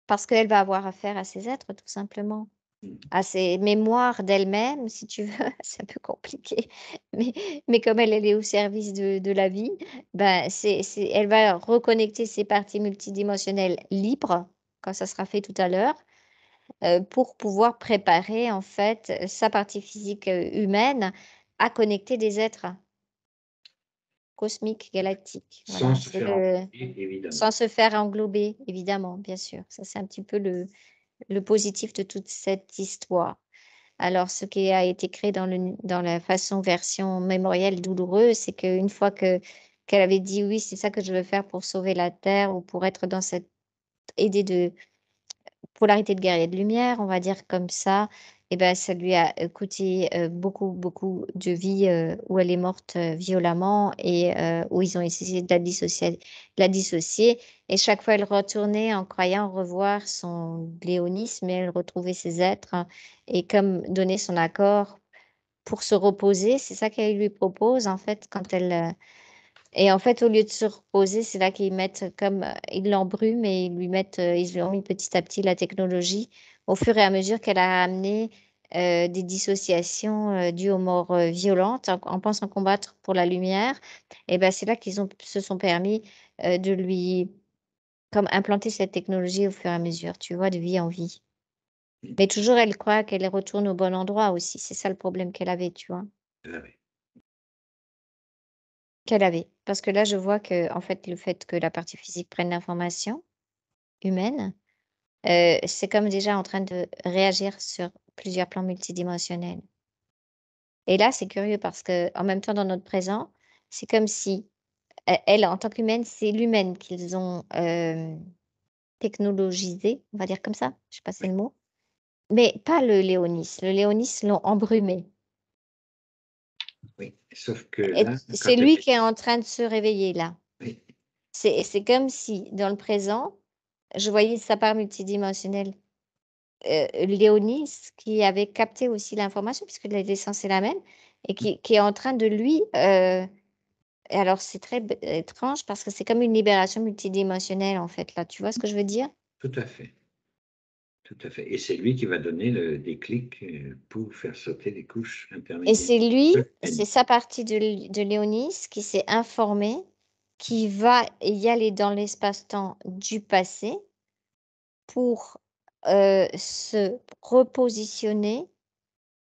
parce qu'elle va avoir affaire à ces êtres tout simplement. Mhm. À ses mémoires d'elle-même, si tu veux, c'est un peu compliqué, mais mais comme elle est au service de la vie, ben, elle va reconnecter ses parties multidimensionnelles libres, quand ça sera fait tout à l'heure, pour pouvoir préparer, en fait, sa partie physique, humaine à connecter des êtres cosmiques, galactiques. Sans Voilà, se c'est faire le employer, évidemment. sans se faire englober, évidemment, bien sûr. Ça, c'est un petit peu le positif de toute cette histoire. Alors, ce qui a été créé dans la façon version mémorielle douloureuse, c'est qu'une fois qu'elle avait dit: «Oui, c'est ça que je veux faire pour sauver la terre ou pour être dans cette idée de polarité de guerrier de lumière», on va dire comme ça, et ben, ça lui a, coûté, beaucoup, beaucoup de vies, où elle est morte, violemment et où ils ont essayé de la dissocier et chaque fois, elle retournait en croyant revoir son léonisme et elle retrouvait ses êtres et comme donner son accord pour se reposer, c'est ça qu'elle lui propose en fait quand elle, et en fait, au lieu de se reposer, c'est là qu'ils mettent comme, ils l'embrument et ils lui mettent, ils lui ont mis petit à petit la technologie au fur et à mesure qu'elle a amené, des dissociations, dues aux morts, violentes en pensant combattre pour la lumière et ben, c'est là qu'ils se sont permis, de lui comme implanter cette technologie au fur et à mesure, tu vois? De vie en vie. Mhm. Mais toujours elle croit qu'elle retourne au bon endroit aussi, c'est ça le problème qu'elle avait, tu vois? Elle avait. Qu'elle avait. Parce que là, je vois que en fait, le fait que la partie physique prenne l'information humaine, c'est comme déjà en train de réagir sur plusieurs plans multidimensionnels. Et là, c'est curieux parce que en même temps, dans notre présent, c'est comme si elle, en tant qu'humaine, c'est l'humaine qu'ils ont, technologisée, on va dire comme ça, je sais pas si c'est Oui. le mot, mais pas le Léonis. Le Léonis l'ont embrumé Oui. Sauf que et là, c'est quand elle lui est. qui est en train de se réveiller là. Oui. C'est comme si dans le présent, je voyais sa part multidimensionnelle, Léonis qui avait capté aussi l'information puisque la licence est la même et qui est en train de lui, et alors c'est très étrange parce que c'est comme une libération multidimensionnelle en fait là, tu vois ce que je veux dire? Tout à fait. Tout à fait. Et c'est lui qui va donner le déclic pour faire sauter les couches Et intermédiaires. c'est lui, Oui. c'est sa partie de Léonis qui s'est informée, qui va y aller dans l'espace-temps du passé pour se repositionner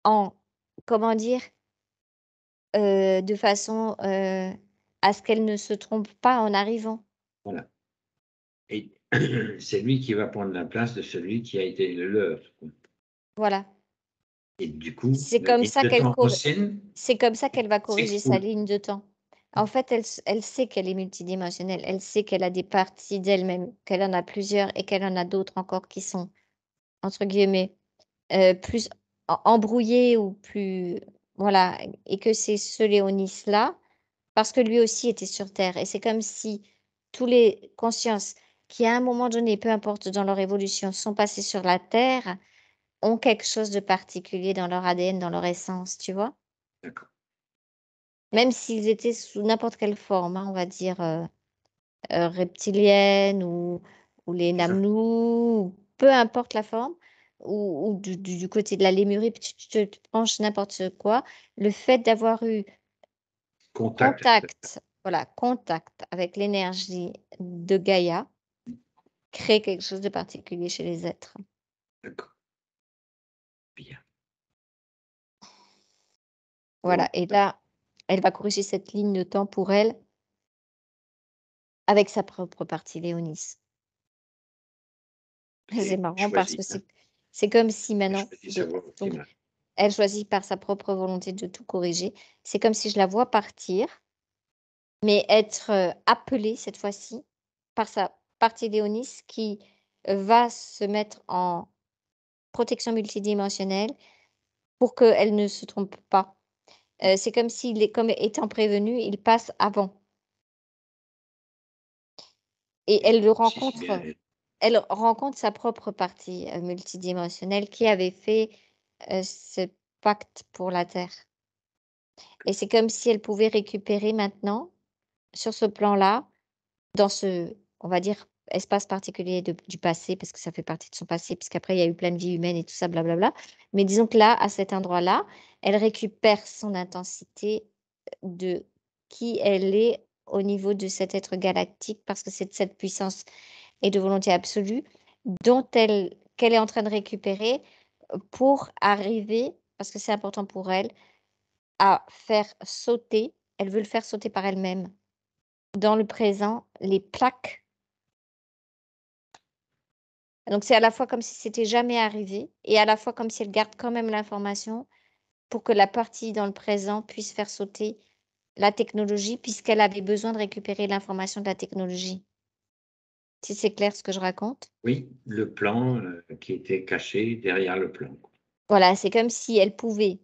en, comment dire, de façon à ce qu'elle ne se trompe pas en arrivant. Voilà. Et c'est lui qui va prendre la place de celui qui a été le leur, quoi. Voilà. Et du coup, C'est la comme ligne ça de qu'elle temps ancienne c'est comme ça qu'elle va corriger sa s'écroule. ligne de temps. En fait, elle sait qu'elle est multidimensionnelle. Elle sait qu'elle a des parties d'elle-même, qu'elle en a plusieurs et qu'elle en a d'autres encore qui sont, entre guillemets, plus embrouillées ou plus, voilà, et que c'est ce Léonis-là, parce que lui aussi était sur Terre. Et c'est comme si tous les consciences qui, à un moment donné, peu importe dans leur évolution, sont passées sur la Terre, ont quelque chose de particulier dans leur ADN, dans leur essence, tu vois? D'accord. Même s'ils étaient sous n'importe quelle forme, hein, on va dire, reptilienne ou les C'est ça. Namnous, ou peu importe la forme, ou du côté de la Lémurie, tu te penches n'importe quoi. Le fait d'avoir eu Contact. contact avec l'énergie de Gaïa crée quelque chose de particulier chez les êtres. D'accord. Bien. Voilà, Bon, et là, elle va corriger cette ligne de temps pour elle avec sa propre partie Léonis. C'est c'est marrant parce choisi, que hein. c'est comme si Elle maintenant choisit sa voie donc optimale. elle choisit par sa propre volonté de tout corriger. C'est comme si je la vois partir, mais être, appelée cette fois-ci par sa partie Léonis qui, va se mettre en protection multidimensionnelle pour qu'elle ne se trompe pas. C'est comme s'il est comme étant prévenu, il passe avant et Et elle le si c'est bien rencontre. Elle rencontre sa propre partie, multidimensionnelle qui avait fait, ce pacte pour la Terre et c'est comme si elle pouvait récupérer maintenant, sur ce plan-là, dans ce, on va dire, espace particulier du passé, parce que ça fait partie de son passé, puisqu'après il y a eu plein de vies humaines et tout ça, blablabla. Mais disons que là, à cet endroit-là, elle récupère son intensité de qui elle est au niveau de cet être galactique, parce que c'est de cette puissance et de volonté absolue dont qu'elle est en train de récupérer, pour arriver, parce que c'est important pour elle, à faire sauter, elle veut le faire sauter par elle-même, dans le présent, les plaques. Donc c'est à la fois comme si c'était jamais arrivé et à la fois comme si elle garde quand même l'information pour que la partie dans le présent puisse faire sauter la technologie, puisqu'elle avait besoin de récupérer l'information de la technologie. Si c'est clair ce que je raconte? Oui, le plan, qui était caché derrière le plan, quoi. Voilà, c'est comme si elle pouvait,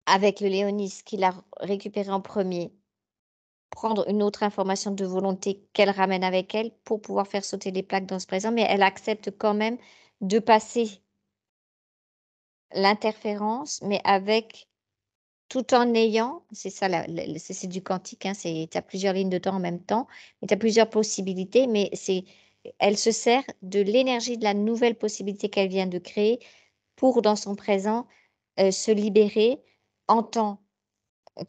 avec le Léonis qui l'a récupéré en premier, prendre une autre information de volonté qu'elle ramène avec elle pour pouvoir faire sauter les plaques dans ce présent, mais elle accepte quand même de passer l'interférence, mais avec, tout en ayant, c'est ça la c'est du quantique, hein, c'est tu as plusieurs lignes de temps en même temps, et tu as plusieurs possibilités, mais c'est, elle se sert de l'énergie de la nouvelle possibilité qu'elle vient de créer pour, dans son présent, se libérer en tant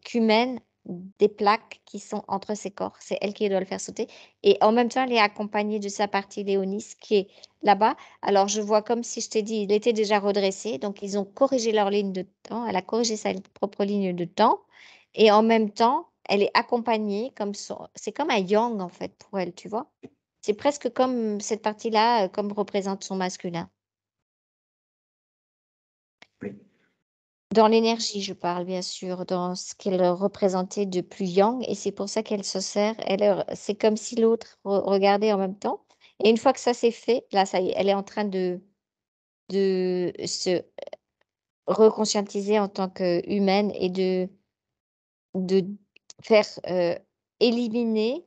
qu'humaine des plaques qui sont entre ses corps. C'est elle qui doit le faire sauter et en même temps, elle est accompagnée de sa partie Léonis qui est là-bas. Alors je vois comme si je t'ai dit, il était déjà redressé, donc ils ont corrigé leur ligne de temps. Elle a corrigé sa propre ligne de temps et en même temps, elle est accompagnée comme son, c'est comme un yang en fait pour elle, tu vois? C'est presque comme cette partie-là, comme représente son masculin. Oui, Dans l'énergie, je parle bien sûr, dans ce qu'elle représentait de plus yang et c'est pour ça qu'elle se sert, elle, c'est comme si l'autre regardait en même temps et une fois que ça c'est fait, là ça y est, elle est en train de se reconscientiser en tant qu'humaine et de faire, éliminer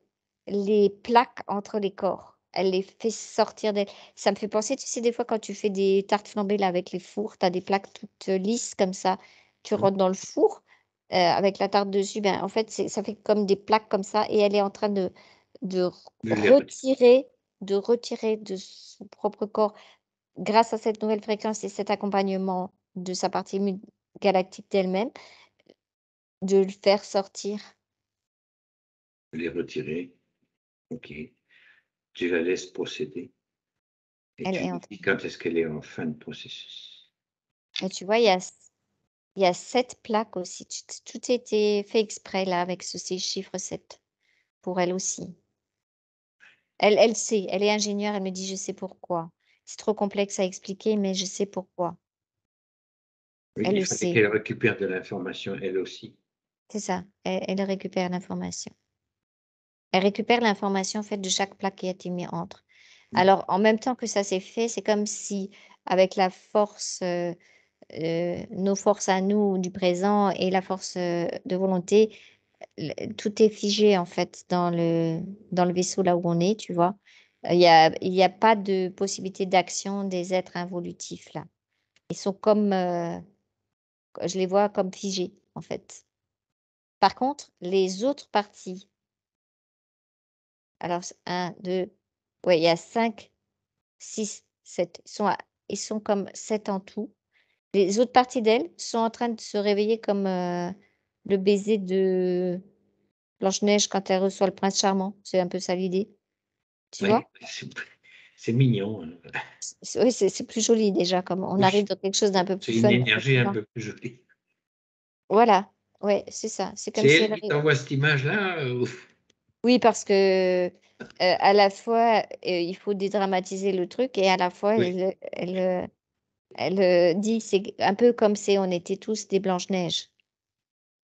les plaques entre les corps. Elle les fait sortir d'elle. Ça me fait penser, tu sais, des fois, quand tu fais des tartes flambées, là, avec les fours, tu as des plaques toutes, lisses comme ça. Tu mmh, rentres dans le four, avec la tarte dessus, ben, en fait, ça fait comme des plaques comme ça et elle est en train de de les retirer. retirer de son propre corps grâce à cette nouvelle fréquence et cet accompagnement de sa partie galactique d'elle-même, de le faire sortir. Les retirer, ok. Tu la laisses procéder et Elle tu est lui en train dis quand est-ce qu'elle est en fin de processus. et tu vois, il y a 7 plaques aussi. Tout a été fait exprès là avec ce chiffre 7 pour elle aussi. Elle sait, elle est ingénieure, elle me dit: «Je sais pourquoi. C'est trop complexe à expliquer, mais je sais pourquoi». Oui, Elle il le fallait sait, qu'elle récupère de l'information elle aussi. c'est ça, elle récupère l'information. Elle récupère l'information en fait de chaque plaque qui a été mis entre. Mmh. Alors en même temps que ça s'est fait, c'est comme si avec la force, nos forces à nous du présent et la force, de volonté, tout est figé en fait dans le vaisseau là où on est, tu vois? Il y a pas de possibilité d'action des êtres involutifs là. Ils sont comme, je les vois comme figés en fait. Par contre, les autres parties, alors 1, 2, ouais, il y a 5, 6, 7. Ils sont comme 7 en tout. Les autres parties d'elles sont en train de se réveiller comme, le baiser de Blanche-Neige quand elle reçoit le prince charmant. C'est un peu ça l'idée, tu Oui, vois? c'est mignon, hein. Oui, c'est plus joli déjà, comme on Oui, arrive dans quelque chose d'un peu plus c'est une fun, énergie un effectivement. peu plus jolie. Voilà, ouais, c'est ça. C'est comme C'est si elle elle qui ré t'envoie cette image-là, oui, parce que, à la fois, il faut dédramatiser le truc et à la fois oui, elle dit: «C'est un peu comme si on était tous des Blanche-Neige»,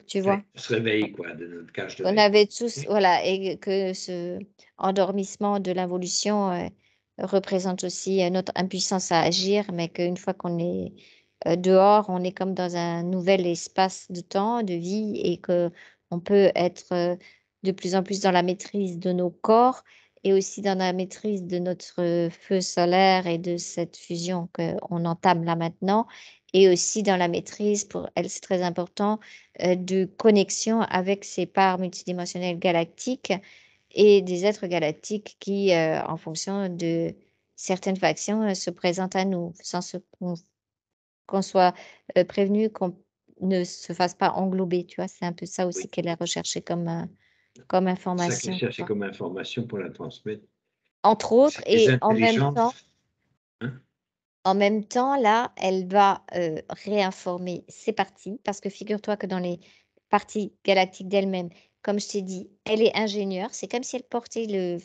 tu ouais, vois? on se réveille quoi de notre cage de On rêve. avait tous Oui, voilà et que ce endormissement de l'involution, représente aussi, notre impuissance à agir, mais qu'une fois qu'on est, dehors, on est comme dans un nouvel espace de temps, de vie et qu'on peut être, de plus en plus dans la maîtrise de nos corps et aussi dans la maîtrise de notre, feu solaire et de cette fusion qu'on entame là maintenant et aussi dans la maîtrise, pour elle, c'est très important, de connexion avec ces parts multidimensionnelles galactiques et des êtres galactiques qui, en fonction de certaines factions, se présentent à nous, sans qu'on soit, prévenu, qu'on ne se fasse pas englober, tu vois? C'est un peu ça aussi oui. qu'elle a recherché comme, comme C'est ça qu'elle information, tu cherchait vois? comme information pour la transmettre. Entre autres C'est des et intelligences, hein? en même temps, là, elle va, réinformer ses parties parce que figure-toi que dans les parties galactiques d'elle-même, comme je t'ai dit, elle est ingénieure. C'est comme si elle portait le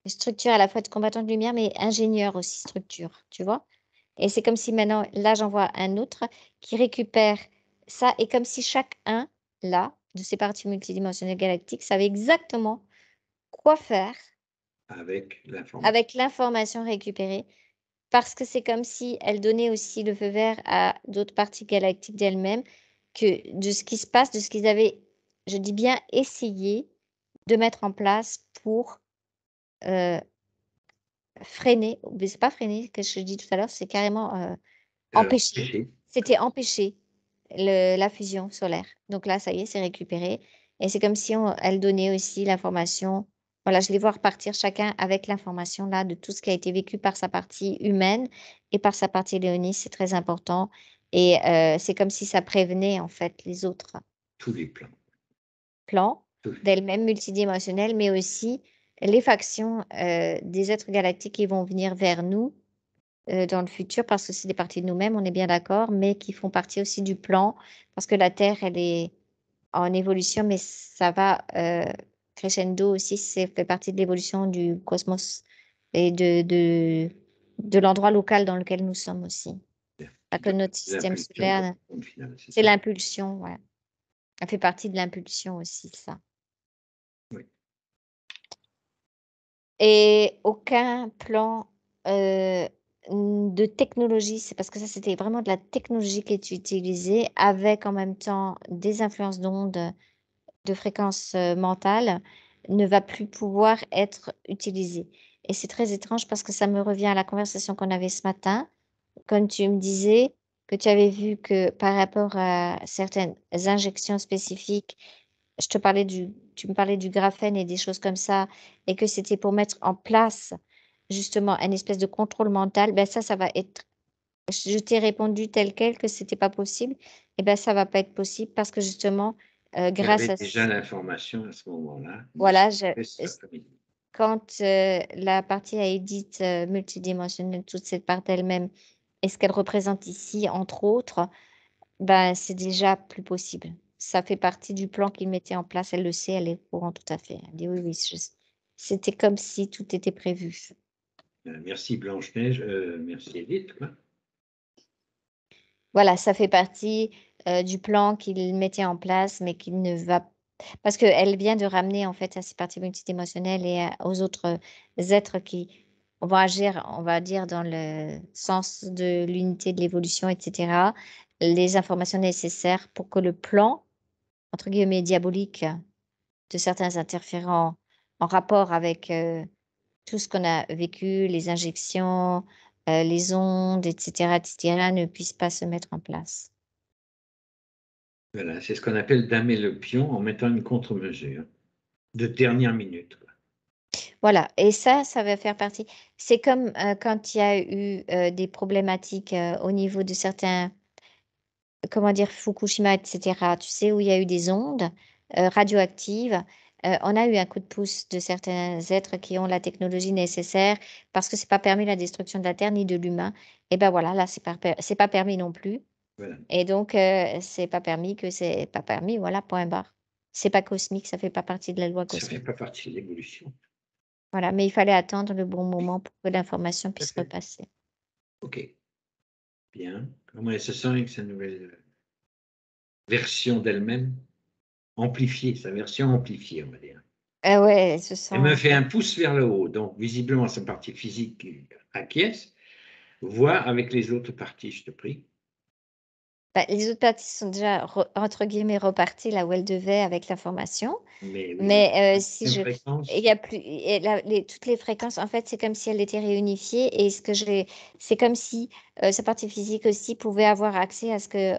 structure à la fois de combattant de lumière, mais ingénieur aussi structure, tu vois? Et c'est comme si maintenant, là, j'en vois un autre qui récupère ça et comme si chacun, là, de ces parties multidimensionnelles galactiques savait exactement quoi faire Avec l'information. avec l'information récupérée. Parce que c'est comme si elle donnait aussi le feu vert à d'autres parties galactiques d'elles-mêmes, que de ce qui se passe, de ce qu'ils avaient, je dis bien essayé de mettre en place pour, heu, freiner, mais c'est pas freiner que je dis tout à l'heure, c'est carrément, empêcher. Empêcher. C'était empêcher la fusion solaire. Donc là, ça y est, c'est récupéré et c'est comme si elle donnait aussi l'information. Voilà, je les vois repartir chacun avec l'information là de tout ce qui a été vécu par sa partie humaine et par sa partie léonine, c'est très important et c'est comme si ça prévenait en fait les autres Tous les plans. plans Tous d'elles-mêmes multidimensionnels, mais aussi les factions, des êtres galactiques qui vont venir vers nous dans le futur parce que c'est des parties de nous-mêmes, on est bien d'accord, mais qui font partie aussi du plan parce que la Terre, elle est en évolution, mais ça va, crescendo aussi, c'est fait partie de l'évolution du cosmos et de l'endroit local dans lequel nous sommes aussi. Pas que de notre système l'impulsion pour solaire, le monde final, c'est c'est ça? l'impulsion, voilà. Ça fait partie de l'impulsion aussi, ça. Oui. Et aucun plan, de technologie, c'est parce que ça, c'était vraiment de la technologie qui est utilisée avec en même temps des influences d'ondes, de fréquences, mentales, ne va plus pouvoir être utilisé. Et c'est très étrange parce que ça me revient à la conversation qu'on avait ce matin, quand tu me disais que tu avais vu que par rapport à certaines injections spécifiques, je te parlais du tu me parlais du graphène et des choses comme ça et que c'était pour mettre en place, justement une espèce de contrôle mental, ben ça va être, je t'ai répondu tel quel que c'était pas possible, et ben ça va pas être possible parce que justement, Tu grâce avais à déjà l'information à ce moment-là, mais voilà, c'est fait cet après-midi. quand la partie a dite multidimensionnelle, toute cette part d'elle-même, et ce qu'elle représente ici, entre autres, ben, c'est déjà plus possible. Ça fait partie du plan qu'il mettait en place. Elle le sait, elle est au courant tout à fait. Elle dit: «Oui, oui, c'était comme si tout était prévu». Merci Blanche-Neige, merci Edith, quoi. Voilà, ça fait partie, du plan qu'il mettait en place, mais qu'il ne va parce qu'elle vient de ramener, en fait, à ces parties multidimensionnelles et aux autres êtres qui vont agir, on va dire, dans le sens de l'unité, de l'évolution et cetera, les informations nécessaires pour que le plan, entre guillemets, «diabolique» de certains interférents en rapport avec, tout ce qu'on a vécu, les injections, les ondes et cetera, ne puisse pas se mettre en place. Voilà, c'est ce qu'on appelle damer le pion en mettant une contre-mesure de dernière minute, quoi. Voilà, et ça va faire partie, c'est comme, quand il y a eu, des problématiques, au niveau de certains, comment dire? Fukushima et cetera, tu sais? Où il y a eu des ondes, radioactives, on a eu un coup de pouce de certains êtres qui ont la technologie nécessaire parce que c'est pas permis la destruction de la Terre ni de l'humain, et ben, voilà, là, c'est pas permis non plus, Voilà, et donc c'est pas permis que c'est pas permis, voilà, point barre. C'est pas cosmique, ça fait pas partie de la loi ça fait cosmique. pas partie de l'évolution. Voilà, mais il fallait attendre le bon moment pour que l'information Tout à puisse fait. repasser. OK, bien. Comment elle se sent avec sa nouvelle, version d'elle-même? Amplifiée, sa version amplifiée, on va dire. Ouais, elle se sent, Elle me fait un pouce vers le haut, donc visiblement sa partie physique acquiesce. Vois avec les autres parties, je te prie. bah, les autres parties sont déjà entre guillemets «reparties» là où elles devaient avec l'information, Mais oui, mais mais si même je il y fréquence? a plus et là toutes les fréquences, en fait, c'est comme si elles étaient réunifiées, et ce que j'ai c'est comme si, sa partie physique aussi pouvait avoir accès à ce que,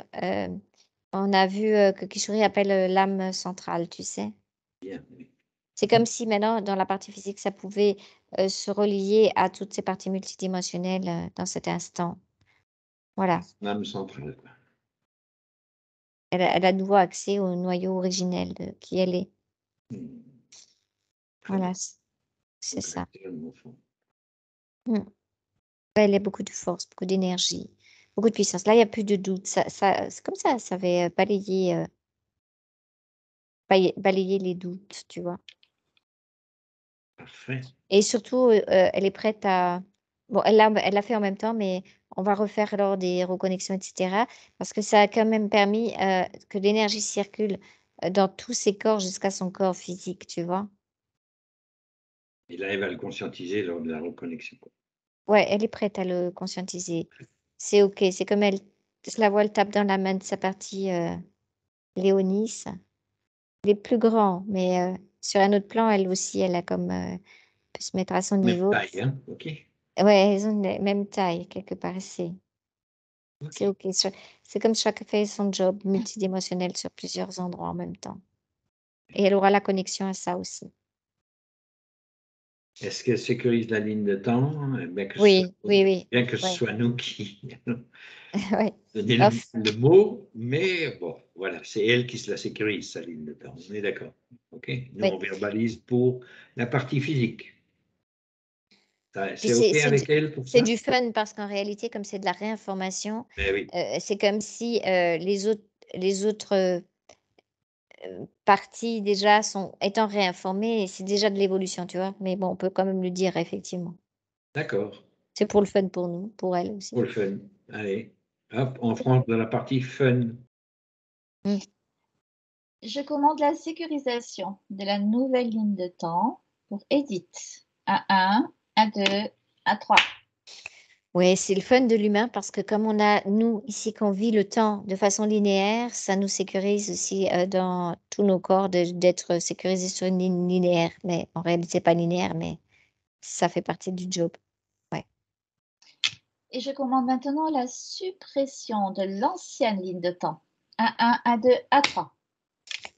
on a vu, que Kishori appelle, l'âme centrale, tu sais? Bien, oui. C'est comme si maintenant, dans la partie physique, ça pouvait, se relier à toutes ces parties multidimensionnelles, dans cet instant. Voilà. L'âme centrale, quoi. Elle a de nouveau accès au noyau originel de qui elle est. Mmh. Très bien. Voilà, c'est ça. Congratulations, mon enfant. Mmh. Elle a beaucoup de force, beaucoup d'énergie, beaucoup de puissance. Là, il y a plus de doute. Ça c'est comme ça, ça avait, balayé les doutes, tu vois? Parfait. Et surtout, elle est prête à bon, elle l'a fait en même temps, mais on va refaire lors des reconnexions et cetera, parce que ça a quand même permis, que l'énergie circule, dans tous ses corps jusqu'à son corps physique, tu vois? Il arrive à le conscientiser lors de la reconnexion, quoi. Ouais, elle est prête à le conscientiser. C'est OK, c'est comme elle, je la vois, elle tape dans la main de sa partie, Léonis. Il est plus grand, mais sur un autre plan, elle aussi, elle a comme, peut se mettre à son Même niveau. taille, hein? OK. Ouais, ils ont la même taille quelque part, c'est OK. OK. C'est comme chacun fait son job multidimensionnel sur plusieurs endroits en même temps, et elle aura la connexion à ça aussi. Est-ce qu'elle sécurise la ligne de temps? Bien que ce soit Oui, oui, oui, bien que ce ouais, soit nous qui ouais. donner Off, le mot, mais bon, voilà, c'est elle qui se la sécurise, sa ligne de temps. On est d'accord. OK? Nous, oui. on verbalise pour la partie physique. Ça, Puis c'est OK avec elle pour c'est ça? du fun parce qu'en réalité, comme c'est de la réinformation, Eh oui, c'est comme si, les autres parties déjà sont étant réinformées, et c'est déjà de l'évolution, tu vois? Mais bon, on peut quand même le dire effectivement. d'accord, C'est pour le fun pour nous, pour elle pour aussi. le fun. Allez, hop, on rentre dans la partie fun. Mmh. Je commande la sécurisation de la nouvelle ligne de temps pour Edith. A1, A2, A3. Ouais, c'est le fun de l'humain parce que comme on a, nous, ici, qu'on vit le temps de façon linéaire, ça nous sécurise aussi, dans tous nos corps d'être sécurisés sur une ligne linéaire. Mais en réalité, pas linéaire, mais ça fait partie du job. Ouais. Et je commande maintenant la suppression de l'ancienne ligne de temps. A1, A2, A3.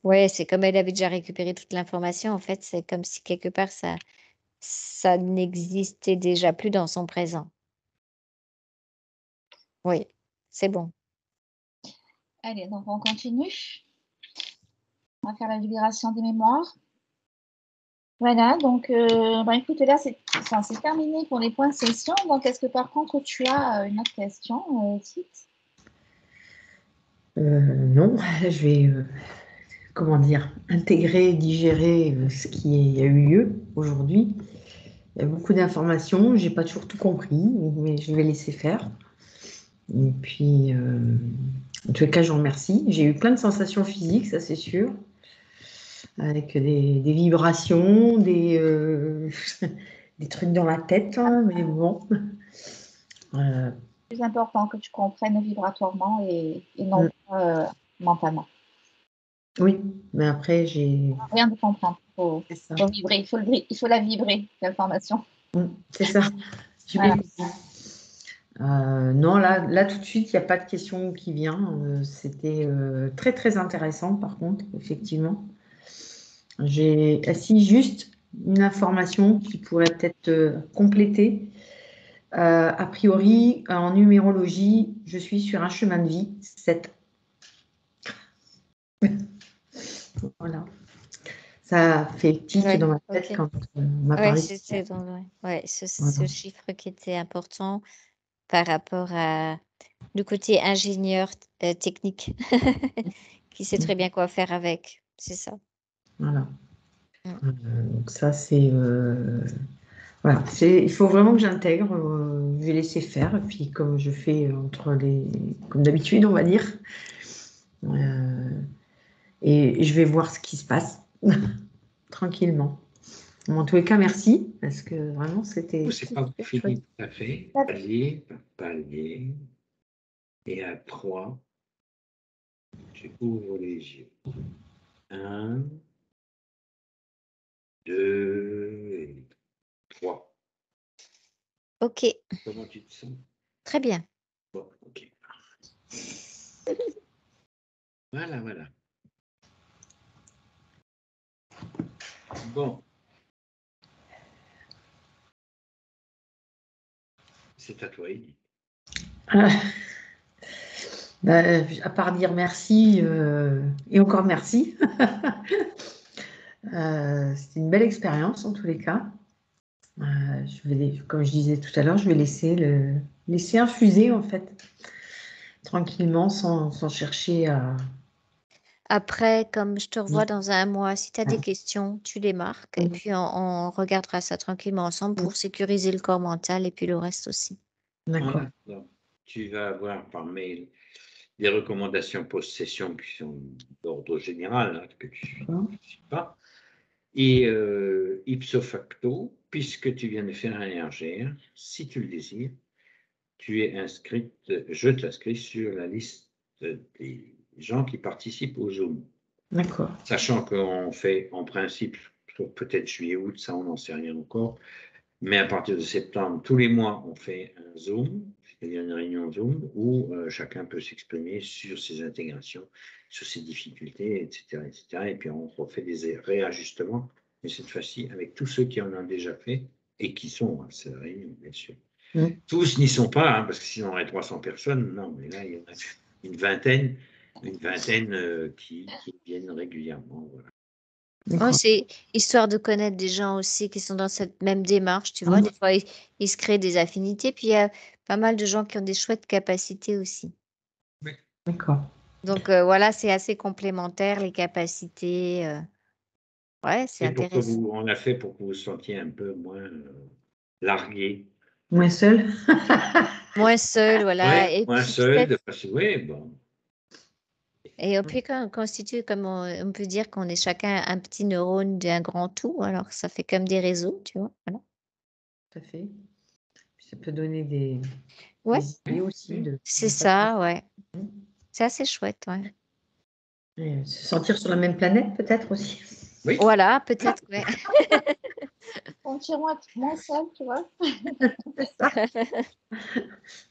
Ouais, c'est comme elle avait déjà récupéré toute l'information, en fait, c'est comme si quelque part ça n'existait déjà plus dans son présent. Oui, c'est bon. Allez, donc on continue. On va faire la libération des mémoires. Voilà, donc écoute, là, c'est terminé pour les points de session. Donc, est-ce que par contre, tu as une autre question, Tite? Non, je vais, comment dire, intégrer, digérer ce qui a eu lieu aujourd'hui. Il y a beaucoup d'informations, j'ai pas toujours tout compris, mais je vais laisser faire. Et puis, en tout cas, je vous remercie. J'ai eu plein de sensations physiques, ça c'est sûr, avec des vibrations, des trucs dans la tête, hein, mais bon. C'est plus important que tu comprennes vibratoirement et non pas mentalement. Oui, mais après, j'ai... Rien de comprendre. Faut vibrer, il faut la vibrer, l'information. C'est ça. Voilà. Non, là, tout de suite, il n'y a pas de question qui vient. C'était très, très intéressant, par contre, effectivement. J'ai assis juste une information qui pourrait peut-être compléter. A priori, en numérologie, je suis sur un chemin de vie 7. Voilà. Ça fait tilt dans ma tête quand on m'a parlé. C'était ce chiffre qui était important par rapport à le côté ingénieur technique qui sait très bien quoi faire avec. C'est ça. Voilà. Donc ça, c'est... voilà. Il faut vraiment que j'intègre. Je vais laisser faire. Et puis, comme je fais comme d'habitude, on va dire. Et je vais voir ce qui se passe tranquillement. En tous les cas, merci, parce que vraiment, c'était... C'est pas fini tout à fait. Palier par palier. Et à 3, tu ouvres les yeux. 1, 2 et 3. Ok. Comment tu te sens? Très bien. Bon, ok. Voilà. Bon. C'est à toi, Edith. À part dire merci et encore merci. C'était une belle expérience en tous les cas. Comme je disais tout à l'heure, je vais laisser infuser en fait, tranquillement, sans chercher à... Après, comme je te revois dans un mois, si tu as des questions, tu les marques et puis on regardera ça tranquillement ensemble pour sécuriser le corps mental et puis le reste aussi. D'accord. Tu vas avoir par mail des recommandations post-session qui sont d'ordre général, hein, que tu ne suis pas. Et ipso facto, puisque tu viens de faire un RGR, si tu le désires, tu es inscrite, je t'inscris sur la liste des gens qui participent au Zoom. D'accord. Sachant qu'on fait en principe, peut-être juillet-août, ça on n'en sait rien encore, mais à partir de septembre, tous les mois, on fait un Zoom, c'est-à-dire une réunion Zoom, où chacun peut s'exprimer sur ses intégrations, sur ses difficultés, etc., etc. Et puis on refait des réajustements, mais cette fois-ci avec tous ceux qui en ont déjà fait et qui sont à cette réunion, bien sûr. Tous n'y sont pas, hein, parce que sinon on aurait 300 personnes. Non, mais là, il y en a une vingtaine qui viennent régulièrement. Voilà. Oh, c'est histoire de connaître des gens aussi qui sont dans cette même démarche, tu vois. Des fois, ils se créent des affinités, puis il y a pas mal de gens qui ont des chouettes capacités aussi. Oui. D'accord. Donc voilà, c'est assez complémentaire, les capacités. Ouais, c'est intéressant. On l'a fait pour que vous vous sentiez un peu moins largué. Moins seul. Moins seul, voilà. Ouais, et moins puis seul, oui, bon. Et puis on constitue, comme on peut dire qu'on est chacun un petit neurone d'un grand tout, alors ça fait comme des réseaux, tu vois. Voilà. Tout à fait. Ça peut donner des idées aussi. C'est ça, ouais. C'est assez chouette, ouais. Et se sentir sur la même planète, peut-être aussi. Oui. Voilà, peut-être, ouais. Sentir moins seul, tu vois. C'est ça.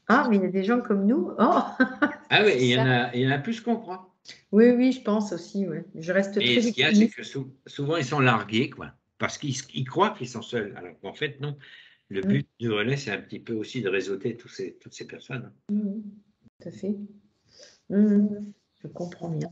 Ah, mais il y a des gens comme nous. Oh. Ah oui, il y en a plus qu'on croit. Oui, je pense aussi. Ouais. Je reste Et très ce qu'il y a, c'est que souvent, ils sont largués, quoi. parce qu'ils croient qu'ils sont seuls, alors qu'en fait, non. Le but du relais, c'est un petit peu aussi de réseauter toutes ces personnes. Tout à fait. Je comprends bien.